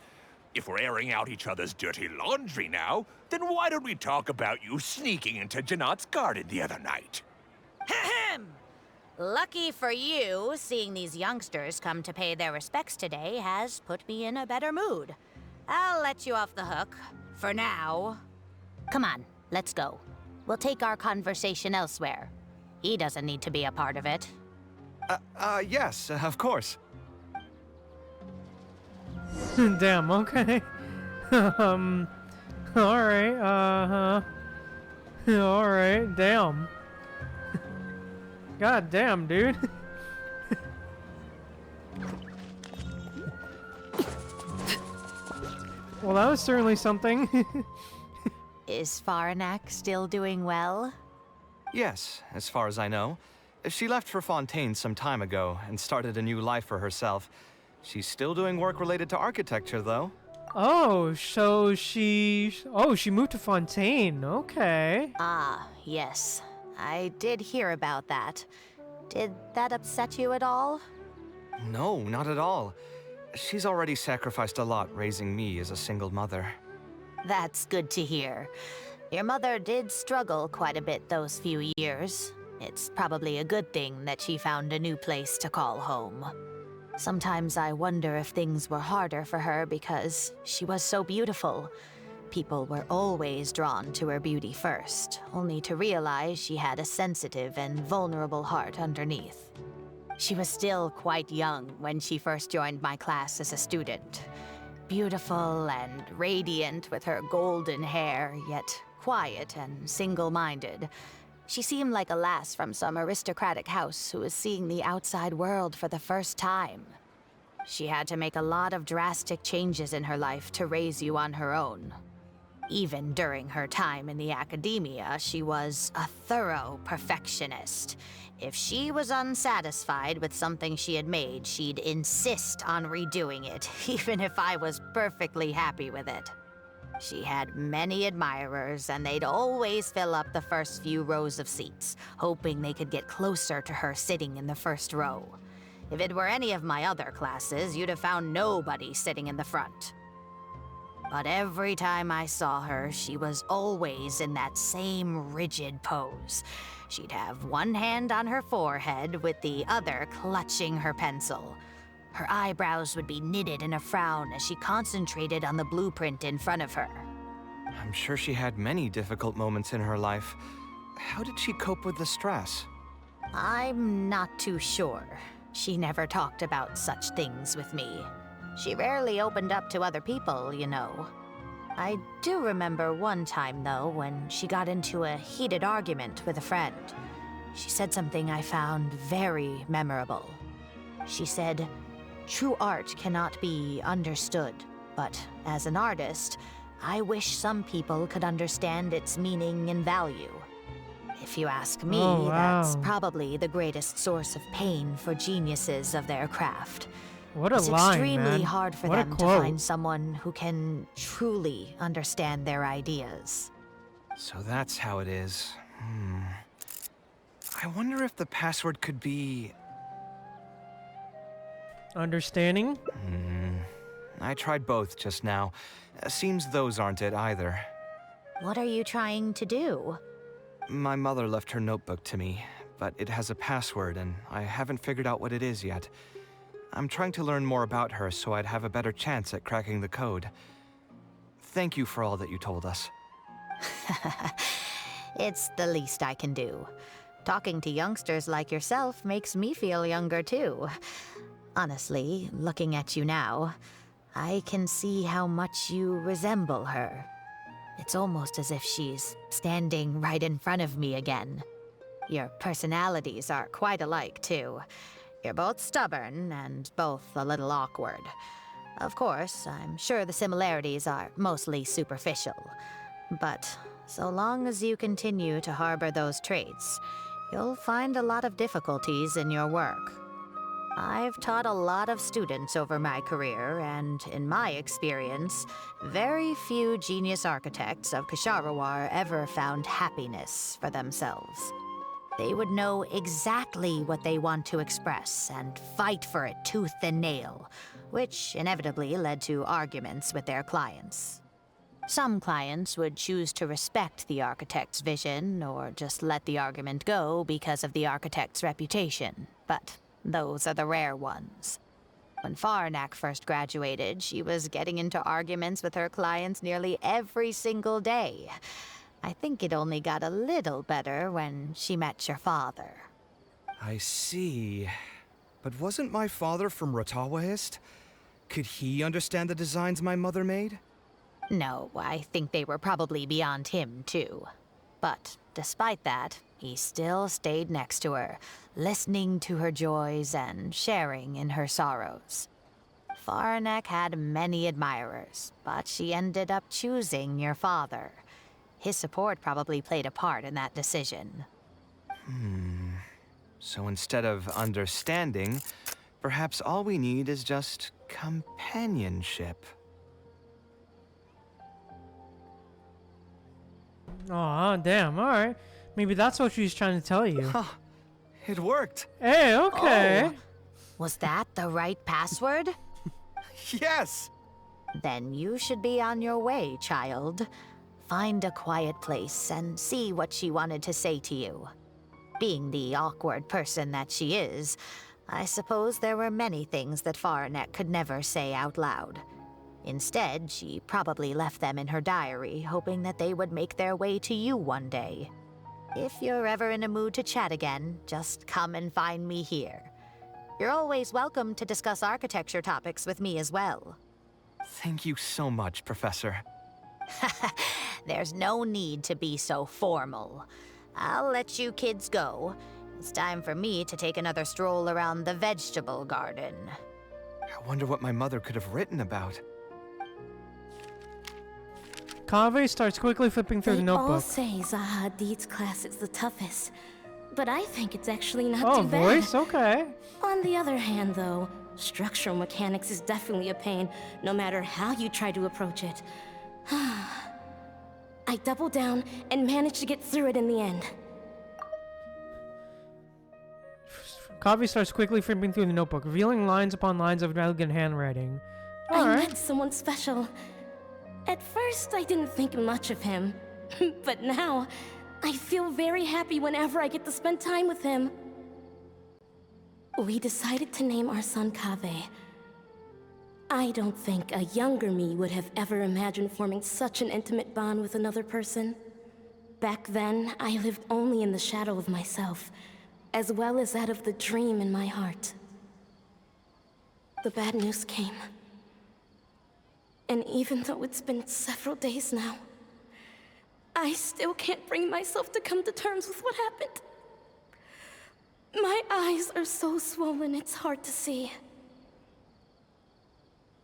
J: If we're airing out each other's dirty laundry now, then why don't we talk about you sneaking into Janat's garden the other night?
I: Ahem! Lucky for you, seeing these youngsters come to pay their respects today has put me in a better mood. I'll let you off the hook, for now. Come on, let's go. We'll take our conversation elsewhere. He doesn't need to be a part of it.
C: Yes, of course.
A: Damn, okay. Alright, Alright, damn. God damn, dude. Well, that was certainly something.
I: Is Faranak still doing well?
C: Yes, as far as I know. She left for Fontaine some time ago and started a new life for herself. She's still doing work related to architecture, though.
A: Oh, so she moved to Fontaine. Okay.
I: Ah, yes. I did hear about that. Did that upset you at all?
C: No, not at all. She's already sacrificed a lot raising me as a single mother.
I: That's good to hear. Your mother did struggle quite a bit those few years. It's probably a good thing that she found a new place to call home. Sometimes I wonder if things were harder for her because she was so beautiful. People were always drawn to her beauty first, only to realize she had a sensitive and vulnerable heart underneath. She was still quite young when she first joined my class as a student. Beautiful and radiant with her golden hair, yet quiet and single-minded. She seemed like a lass from some aristocratic house who was seeing the outside world for the first time. She had to make a lot of drastic changes in her life to raise you on her own. Even during her time in the academia, she was a thorough perfectionist. If she was unsatisfied with something she had made, she'd insist on redoing it, even if I was perfectly happy with it. She had many admirers, and they'd always fill up the first few rows of seats, hoping they could get closer to her sitting in the first row. If it were any of my other classes, you'd have found nobody sitting in the front. But every time I saw her, she was always in that same rigid pose. She'd have one hand on her forehead with the other clutching her pencil. Her eyebrows would be knitted in a frown as she concentrated on the blueprint in front of her.
C: I'm sure she had many difficult moments in her life. How did she cope with the stress?
I: I'm not too sure. She never talked about such things with me. She rarely opened up to other people, you know. I do remember one time, though, when she got into a heated argument with a friend. She said something I found very memorable. She said, "True art cannot be understood, but as an artist, I wish some people could understand its meaning and value." If you ask me,
A: Oh, wow.
I: that's probably the greatest source of pain for geniuses of their craft.
A: What a
I: It's
A: line,
I: extremely
A: man.
I: hard for
A: What a
I: them to
A: quote.
I: find someone who can truly understand their ideas.
C: So that's how it is. I wonder if the password could be...
A: Understanding?
C: I tried both just now. Seems those aren't it either.
I: What are you trying to do?
C: My mother left her notebook to me, but it has a password and I haven't figured out what it is yet. I'm trying to learn more about her so I'd have a better chance at cracking the code. Thank you for all that you told us.
I: It's the least I can do. Talking to youngsters like yourself makes me feel younger too. Honestly, looking at you now, I can see how much you resemble her. It's almost as if she's standing right in front of me again. Your personalities are quite alike, too. You're both stubborn and both a little awkward. Of course, I'm sure the similarities are mostly superficial. But so long as you continue to harbor those traits, you'll find a lot of difficulties in your work. I've taught a lot of students over my career, and in my experience, very few genius architects of Ksharawar ever found happiness for themselves. They would know exactly what they want to express and fight for it tooth and nail, which inevitably led to arguments with their clients. Some clients would choose to respect the architect's vision or just let the argument go because of the architect's reputation, but those are the rare ones. When Faranak first graduated, she was getting into arguments with her clients nearly every single day. I think it only got a little better when she met your father.
C: I see. But wasn't my father from Ratawahist? Could he understand the designs my mother made?
I: No, I think they were probably beyond him, too. But despite that, he still stayed next to her, listening to her joys and sharing in her sorrows. Faranek had many admirers, but she ended up choosing your father. His support probably played a part in that decision.
C: So instead of understanding, perhaps all we need is just companionship.
A: Aw, damn, alright. Maybe that's what she's trying to tell you.
C: Huh. It worked.
A: Hey, okay.
I: Oh, was that the right password?
C: Yes!
I: Then you should be on your way, child. Find a quiet place and see what she wanted to say to you. Being the awkward person that she is, I suppose there were many things that Faranek could never say out loud. Instead, she probably left them in her diary, hoping that they would make their way to you one day. If you're ever in a mood to chat again, just come and find me here. You're always welcome to discuss architecture topics with me as well.
C: Thank you so much, Professor.
I: There's no need to be so formal. I'll let you kids go. It's time for me to take another stroll around the vegetable garden.
C: I wonder what my mother could have written about.
A: Kaveh starts quickly flipping through the
K: They all
A: notebook.
K: say Zaha Hadid's class is the toughest, but I think it's actually not
A: Oh,
K: too bad.
A: voice? Okay.
K: On the other hand, though, structural mechanics is definitely a pain, no matter how you try to approach it. I doubled down and managed to get through it in the end.
A: Kaveh starts quickly flipping through the notebook, revealing lines upon lines of elegant handwriting.
K: I
A: Alright.
K: met someone special. At first, I didn't think much of him, but now, I feel very happy whenever I get to spend time with him. We decided to name our son Kaveh. I don't think a younger me would have ever imagined forming such an intimate bond with another person. Back then, I lived only in the shadow of myself, as well as that of the dream in my heart. The bad news came. And even though it's been several days now, I still can't bring myself to come to terms with what happened. My eyes are so swollen, it's hard to see.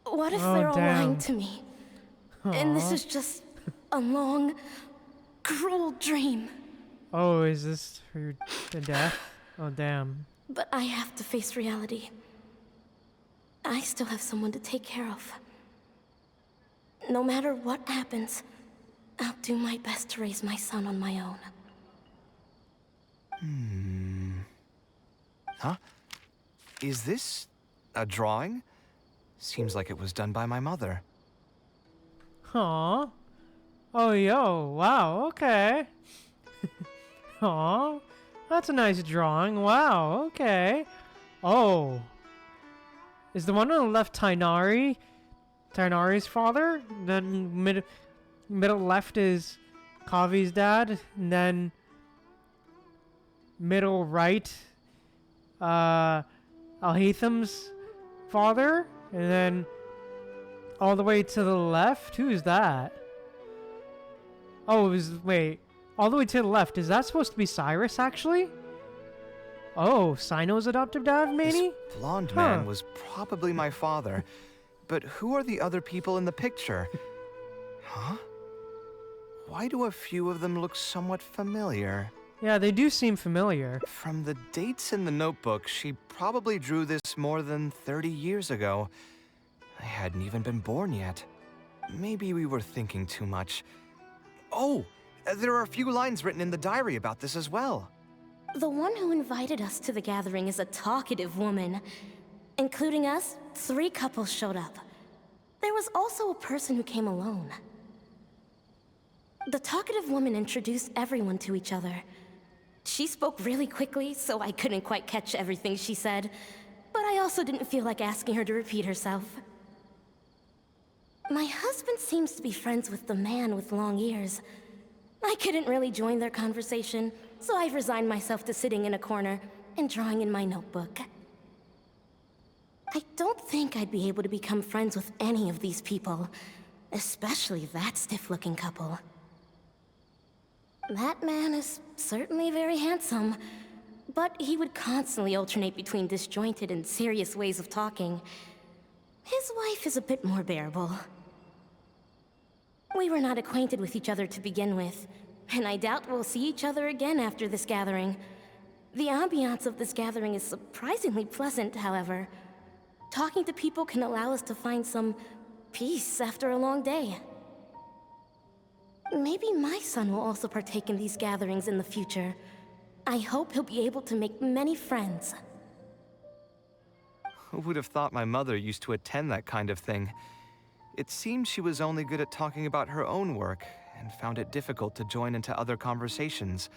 K: What if they're all lying to me? And this is just a long, cruel dream.
A: Oh, is this her the death? Oh, damn.
K: But I have to face reality. I still have someone to take care of. No matter what happens, I'll do my best to raise my son on my own.
C: Huh? Is this a drawing? Seems like it was done by my mother.
A: Aw. Oh, yo. Wow, okay. Aw. That's a nice drawing. Wow, okay. Oh. Is the one on the left Tainari? Tainari's father? Then middle left is Kaveh's dad. And then middle right, Alhatham's father. And then all the way to the left, who's that? Oh, it was, wait, all the way to the left. Is that supposed to be Cyrus, actually? Oh, Sino's adoptive dad, maybe?
C: This blonde man was probably my father. But who are the other people in the picture? Huh? Why do a few of them look somewhat familiar?
A: Yeah, they do seem familiar.
C: From the dates in the notebook, she probably drew this more than 30 years ago. I hadn't even been born yet. Maybe we were thinking too much. Oh, there are a few lines written in the diary about this as well.
K: The one who invited us to the gathering is a talkative woman. Including us, 3 couples showed up. There was also a person who came alone. The talkative woman introduced everyone to each other. She spoke really quickly, so I couldn't quite catch everything she said. But I also didn't feel like asking her to repeat herself. My husband seems to be friends with the man with long ears. I couldn't really join their conversation, so I've resigned myself to sitting in a corner and drawing in my notebook. I don't think I'd be able to become friends with any of these people, especially that stiff-looking couple. That man is certainly very handsome, but he would constantly alternate between disjointed and serious ways of talking. His wife is a bit more bearable. We were not acquainted with each other to begin with, and I doubt we'll see each other again after this gathering. The ambiance of this gathering is surprisingly pleasant, however. Talking to people can allow us to find some peace after a long day. Maybe my son will also partake in these gatherings in the future. I hope he'll be able to make many friends.
C: Who would have thought my mother used to attend that kind of thing? It seemed she was only good at talking about her own work, and found it difficult to join into other conversations.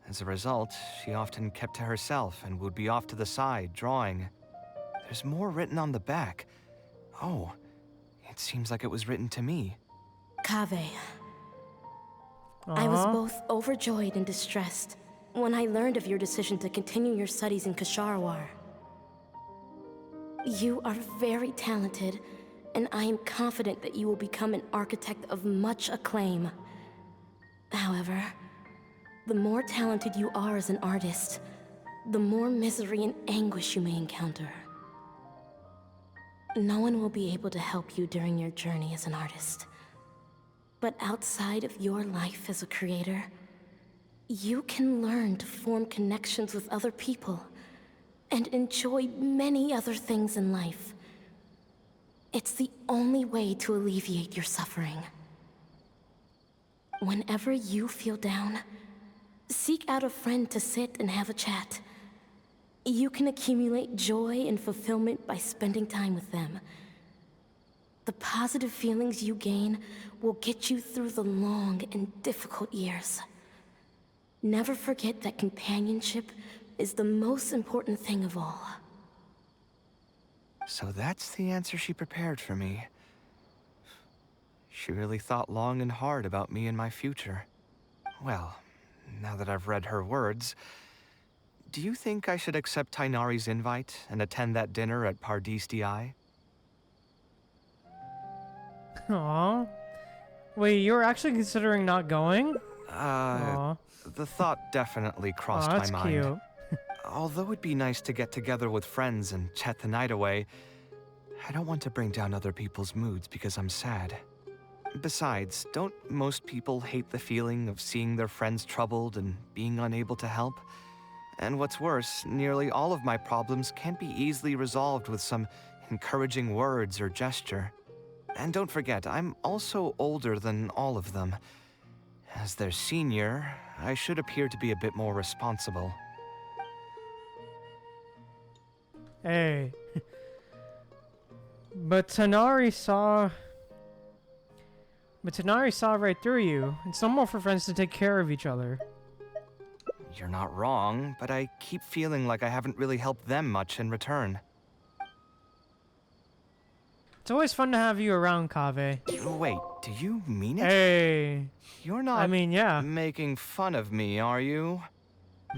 C: As a result, she often kept to herself and would be off to the side, drawing. There's more written on the back. Oh, it seems like it was written to me.
K: Kaveh. I was both overjoyed and distressed when I learned of your decision to continue your studies in Kasharawar. You are very talented, and I am confident that you will become an architect of much acclaim. However, the more talented you are as an artist, the more misery and anguish you may encounter. No one will be able to help you during your journey as an artist. But outside of your life as a creator, you can learn to form connections with other people and enjoy many other things in life. It's the only way to alleviate your suffering. Whenever you feel down, seek out a friend to sit and have a chat. You can accumulate joy and fulfillment by spending time with them. The positive feelings you gain will get you through the long and difficult years. Never forget that companionship is the most important thing of all.
C: So that's the answer she prepared for me. She really thought long and hard about me and my future. Well, now that I've read her words, do you think I should accept Tainari's invite and attend that dinner at Pardis Di?
A: Aw. Wait, you're actually considering not going?
C: The thought definitely crossed
A: Aw, that's
C: my mind.
A: cute.
C: Although it'd be nice to get together with friends and chat the night away, I don't want to bring down other people's moods because I'm sad. Besides, don't most people hate the feeling of seeing their friends troubled and being unable to help? And what's worse, nearly all of my problems can't be easily resolved with some encouraging words or gesture. And don't forget, I'm also older than all of them. As their senior, I should appear to be a bit more responsible.
A: Hey. But Tanari saw right through you. It's normal for friends to take care of each other.
C: You're not wrong, but I keep feeling like I haven't really helped them much in return.
A: It's always fun to have you around, Kaveh.
C: Wait, do you mean it?
A: Hey.
C: You're not
A: I mean, yeah.
C: making fun of me, are you?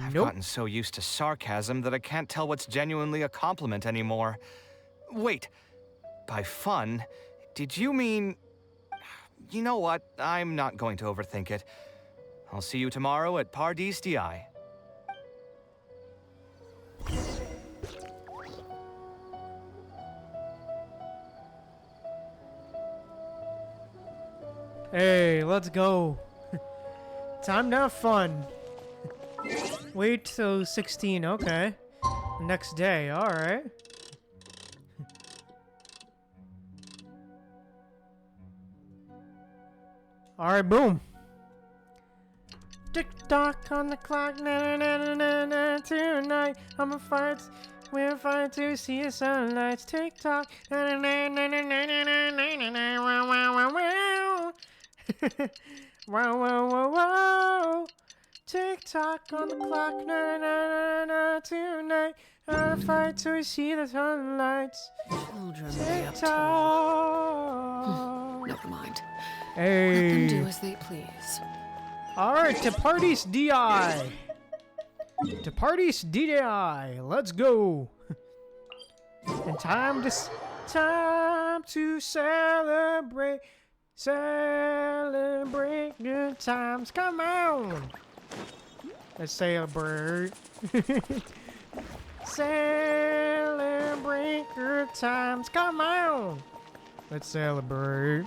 C: I've
A: Nope.
C: gotten so used to sarcasm that I can't tell what's genuinely a compliment anymore. Wait, by fun, did you mean... You know what? I'm not going to overthink it. I'll see you tomorrow at Pardis Di.
A: Hey, let's go. Time to have fun. Wait till 16, okay. Next day, alright. Alright, boom. Tick tock on the clock, na na na na na na. Tonight, I'm a fight. We're fighting to see the sunlights. Tick tock, na na na na na na na na na na. Wow wow wow wow. Wow wow wow wow. Tick tock on the clock, na na na na na. Tonight, I'm a fight to see the sunlights.
L: Children
A: Tick tock.
L: Never mind.
A: Hey.
L: Let them do as they please.
A: Alright, to Pardis Di. To Pardis Di. Let's go. And time to celebrate. Celebrate good times. Come on. Let's celebrate. Celebrate good times. Come on. Let's celebrate.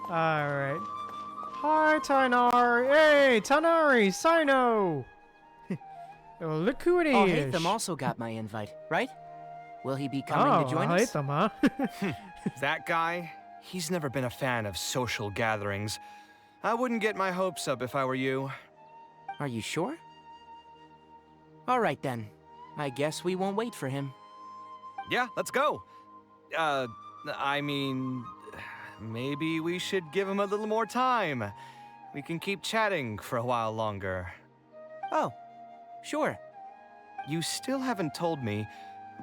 A: Alright. Hi, Tainari. Hey, Tainari, Sino. Oh, look who it is.
H: Oh, Hatham also got my invite, right? Will he be coming to join us?
A: Hatham, huh?
C: That guy? He's never been a fan of social gatherings. I wouldn't get my hopes up if I were you.
H: Are you sure? All right then. I guess we won't wait for him.
C: Yeah, let's go. I mean, maybe we should give him a little more time. We can keep chatting for a while longer.
H: Oh, sure.
C: You still haven't told me,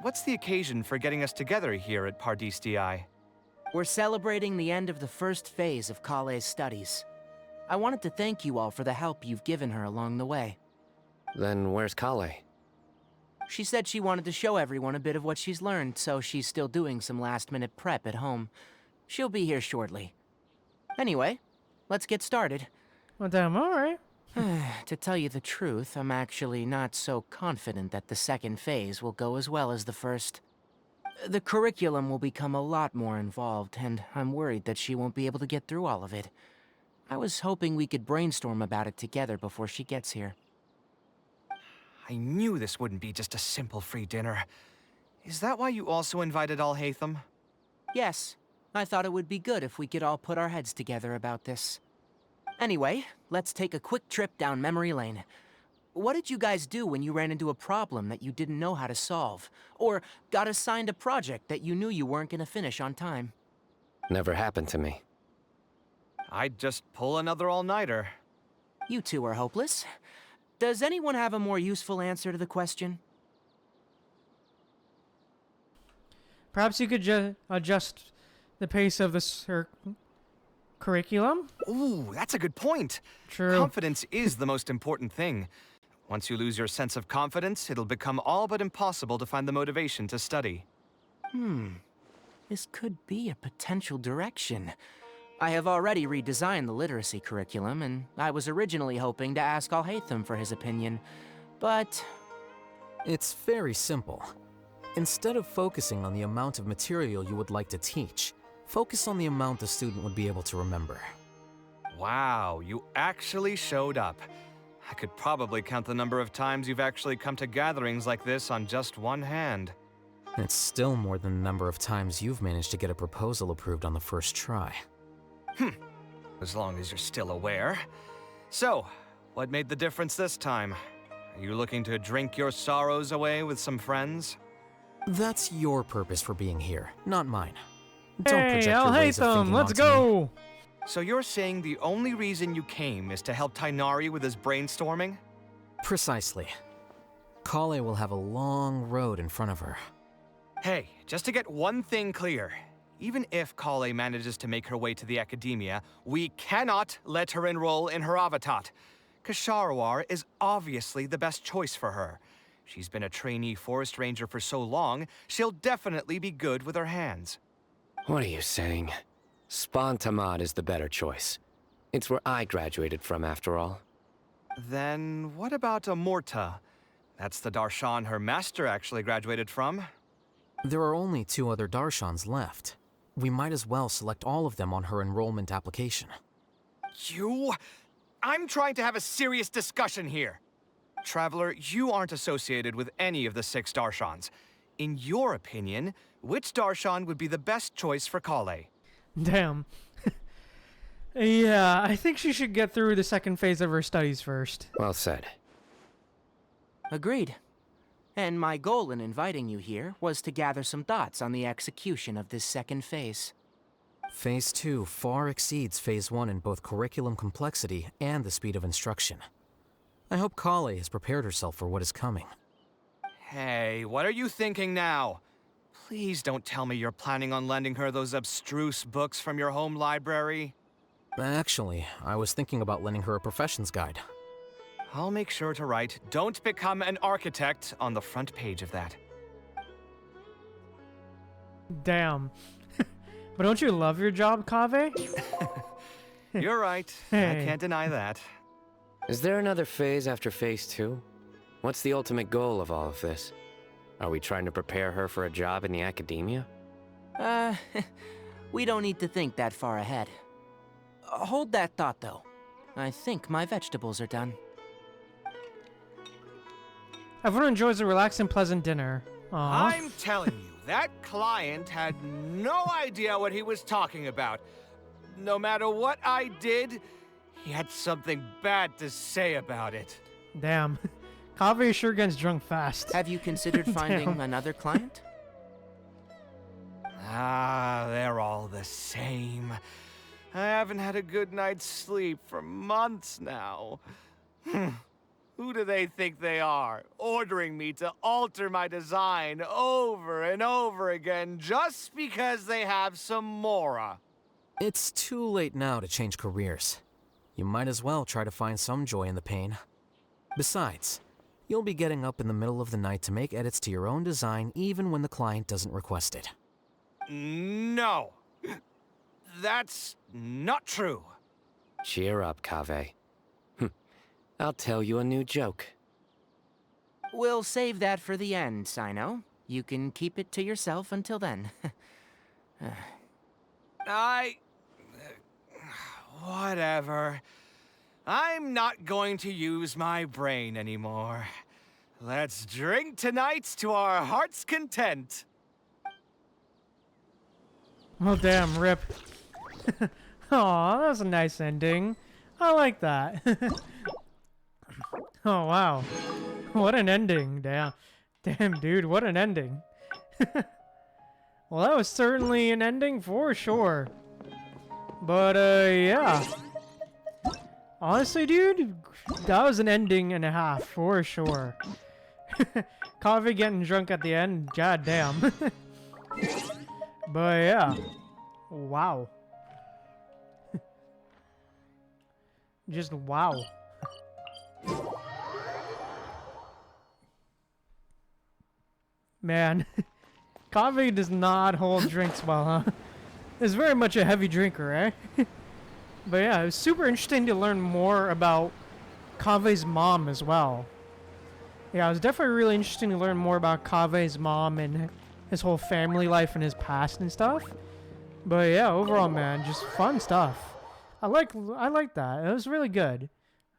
C: what's the occasion for getting us together here at Pardis Di?
H: We're celebrating the end of the first phase of Kale's studies. I wanted to thank you all for the help you've given her along the way.
M: Then where's Kale?
H: She said she wanted to show everyone a bit of what she's learned, so she's still doing some last-minute prep at home. She'll be here shortly. Anyway, let's get started.
A: Well, damn, alright.
H: To tell you the truth, I'm actually not so confident that the second phase will go as well as the first. The curriculum will become a lot more involved, and I'm worried that she won't be able to get through all of it. I was hoping we could brainstorm about it together before she gets here.
C: I knew this wouldn't be just a simple free dinner. Is that why you also invited all Hatham?
H: Yes, I thought it would be good if we could all put our heads together about this. Anyway, let's take a quick trip down memory lane. What did you guys do when you ran into a problem that you didn't know how to solve? Or got assigned a project that you knew you weren't gonna finish on time?
M: Never happened to me.
C: I'd just pull another all-nighter.
H: You two are hopeless. Does anyone have a more useful answer to the question?
A: Perhaps you could adjust the pace of the curriculum?
C: Ooh, that's a good point.
A: True.
C: Confidence is the most important thing. Once you lose your sense of confidence, it'll become all but impossible to find the motivation to study.
H: This could be a potential direction. I have already redesigned the literacy curriculum, and I was originally hoping to ask Al-Haytham for his opinion, but...
N: It's very simple. Instead of focusing on the amount of material you would like to teach, focus on the amount the student would be able to remember.
C: Wow, you actually showed up. I could probably count the number of times you've actually come to gatherings like this on just one hand.
N: It's still more than the number of times you've managed to get a proposal approved on the first try.
C: As long as you're still aware. So, what made the difference this time? Are you looking to drink your sorrows away with some friends?
N: That's your purpose for being here, not mine. Don't
A: Hey,
N: project your ways of
A: Al-Haytham,
N: thinking
A: let's
N: onto me.
A: go!
C: So you're saying the only reason you came is to help Tainari with his brainstorming?
N: Precisely. Kale will have a long road in front of her.
C: Hey, just to get one thing clear. Even if Kale manages to make her way to the academia, we cannot let her enroll in her avatat. Kasharawar is obviously the best choice for her. She's been a trainee forest ranger for so long, she'll definitely be good with her hands.
M: What are you saying? Spontamad is the better choice. It's where I graduated from, after all.
C: Then what about Amorta? That's the Darshan her master actually graduated from.
N: There are only 2 other Darshans left. We might as well select all of them on her enrollment application.
C: I'm trying to have a serious discussion here. Traveler, you aren't associated with any of the 6 Darshans. In your opinion, which Darshan would be the best choice for Kale?
A: Damn. Yeah, I think she should get through the second phase of her studies first.
M: Well said.
H: Agreed. And my goal in inviting you here was to gather some thoughts on the execution of this second phase.
N: Phase 2 far exceeds Phase 1 in both curriculum complexity and the speed of instruction. I hope Kale has prepared herself for what is coming.
C: Hey, what are you thinking now? Please don't tell me you're planning on lending her those abstruse books from your home library.
N: Actually, I was thinking about lending her a professions guide.
C: I'll make sure to write, "Don't become an architect" on the front page of that.
A: Damn. But don't you love your job, Kaveh?
C: You're right.
A: Hey.
C: I can't deny that.
M: Is there another phase after Phase 2? What's the ultimate goal of all of this? Are we trying to prepare her for a job in the academia?
H: We don't need to think that far ahead. Hold that thought, though. I think my vegetables are done.
A: Everyone enjoys a relaxed and pleasant dinner. Aww.
C: I'm telling you, that client had no idea what he was talking about. No matter what I did, he had something bad to say about it.
A: Damn. Kaveh sure gets drunk fast.
H: Have you considered finding
A: Damn.
H: another client?
C: They're all the same. I haven't had a good night's sleep for months now. Who do they think they are, ordering me to alter my design over and over again just because they have some Mora?
N: It's too late now to change careers. You might as well try to find some joy in the pain. Besides, you'll be getting up in the middle of the night to make edits to your own design even when the client doesn't request it.
C: No. That's not true.
M: Cheer up, Kaveh. I'll tell you a new joke.
H: We'll save that for the end, Sino. You can keep it to yourself until then.
C: Whatever. I'm not going to use my brain anymore. Let's drink tonight to our heart's content.
A: Oh, damn, rip. Aw, that was a nice ending. I like that. Oh, wow. What an ending. Damn. Damn, dude, what an ending. Well, that was certainly an ending for sure. But, yeah. Honestly, dude, that was an ending and a half for sure. Kaveh getting drunk at the end, god damn. But yeah. Wow. Just wow. Man, Kaveh does not hold drinks well, huh? Is very much a heavy drinker, eh? But yeah, it was super interesting to learn more about Kaveh's mom as well. Yeah, it was definitely really interesting to learn more about Kaveh's mom and his whole family life and his past and stuff. But yeah, overall, man, just fun stuff. I like that. It was really good.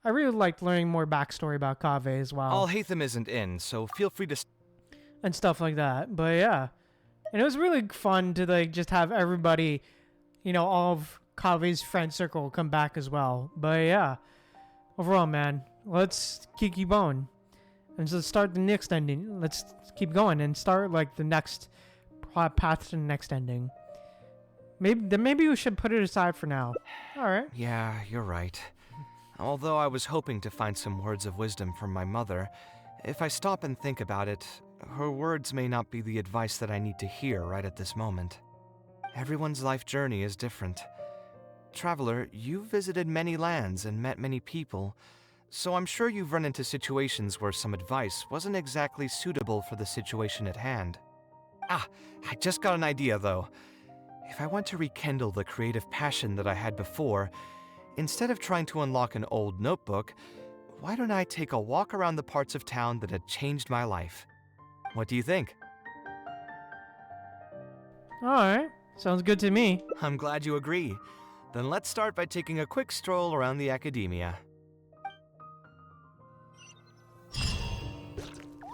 A: I really liked learning more backstory about Kaveh as well.
C: Alhaitham isn't in, so feel free to...
A: And stuff like that. But yeah. And it was really fun to like just have everybody, you know, all of Kaveh's friend circle come back as well. But yeah. Overall, man, let's keep going. And so let's start the next ending. Let's keep going and start like the next path to the next ending. Maybe we should put it aside for now. All right.
C: Yeah, you're right. Although I was hoping to find some words of wisdom from my mother, if I stop and think about it, her words may not be the advice that I need to hear right at this moment. Everyone's life journey is different. Traveler, you've visited many lands and met many people, so I'm sure you've run into situations where some advice wasn't exactly suitable for the situation at hand. Ah, I just got an idea though. If I want to rekindle the creative passion that I had before, instead of trying to unlock an old notebook, why don't I take a walk around the parts of town that had changed my life? What do you think?
A: Alright, sounds good to me.
C: I'm glad you agree. Then let's start by taking a quick stroll around the academia.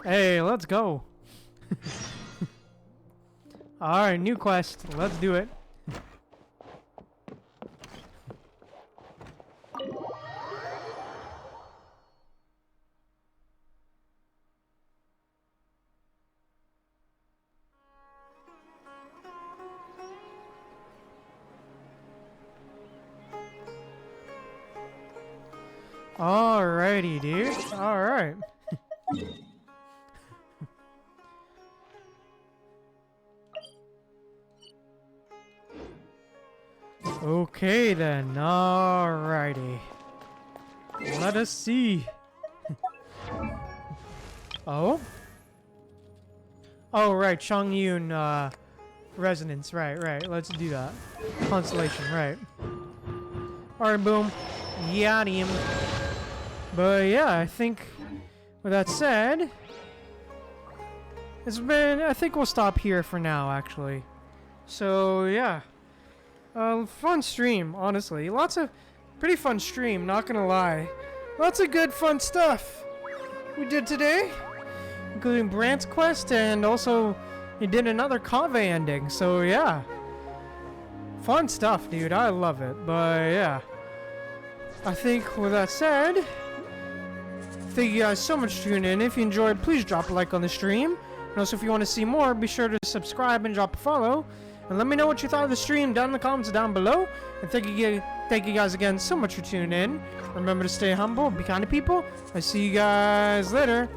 A: Hey, let's go. Alright, new quest. Let's do it. Alrighty, dude. Alright. Okay then, alrighty. Let us see. Oh? Oh, right, Chongyun, resonance, right, let's do that. Constellation, right. Alright, boom. Yeah, him. But yeah, I think, with that said, I think we'll stop here for now, actually. So, yeah. Fun stream, honestly. Lots of pretty fun stream, not gonna lie. Lots of good fun stuff we did today, including Brant's quest, and also we did another Kaveh ending, so yeah. Fun stuff, dude. I love it, but yeah. I think with that said, thank you guys so much for tuning in. If you enjoyed, please drop a like on the stream. And also, if you want to see more, be sure to subscribe and drop a follow. And let me know what you thought of the stream down in the comments down below. And thank you guys again so much for tuning in. Remember to stay humble, be kind to people. I see you guys later.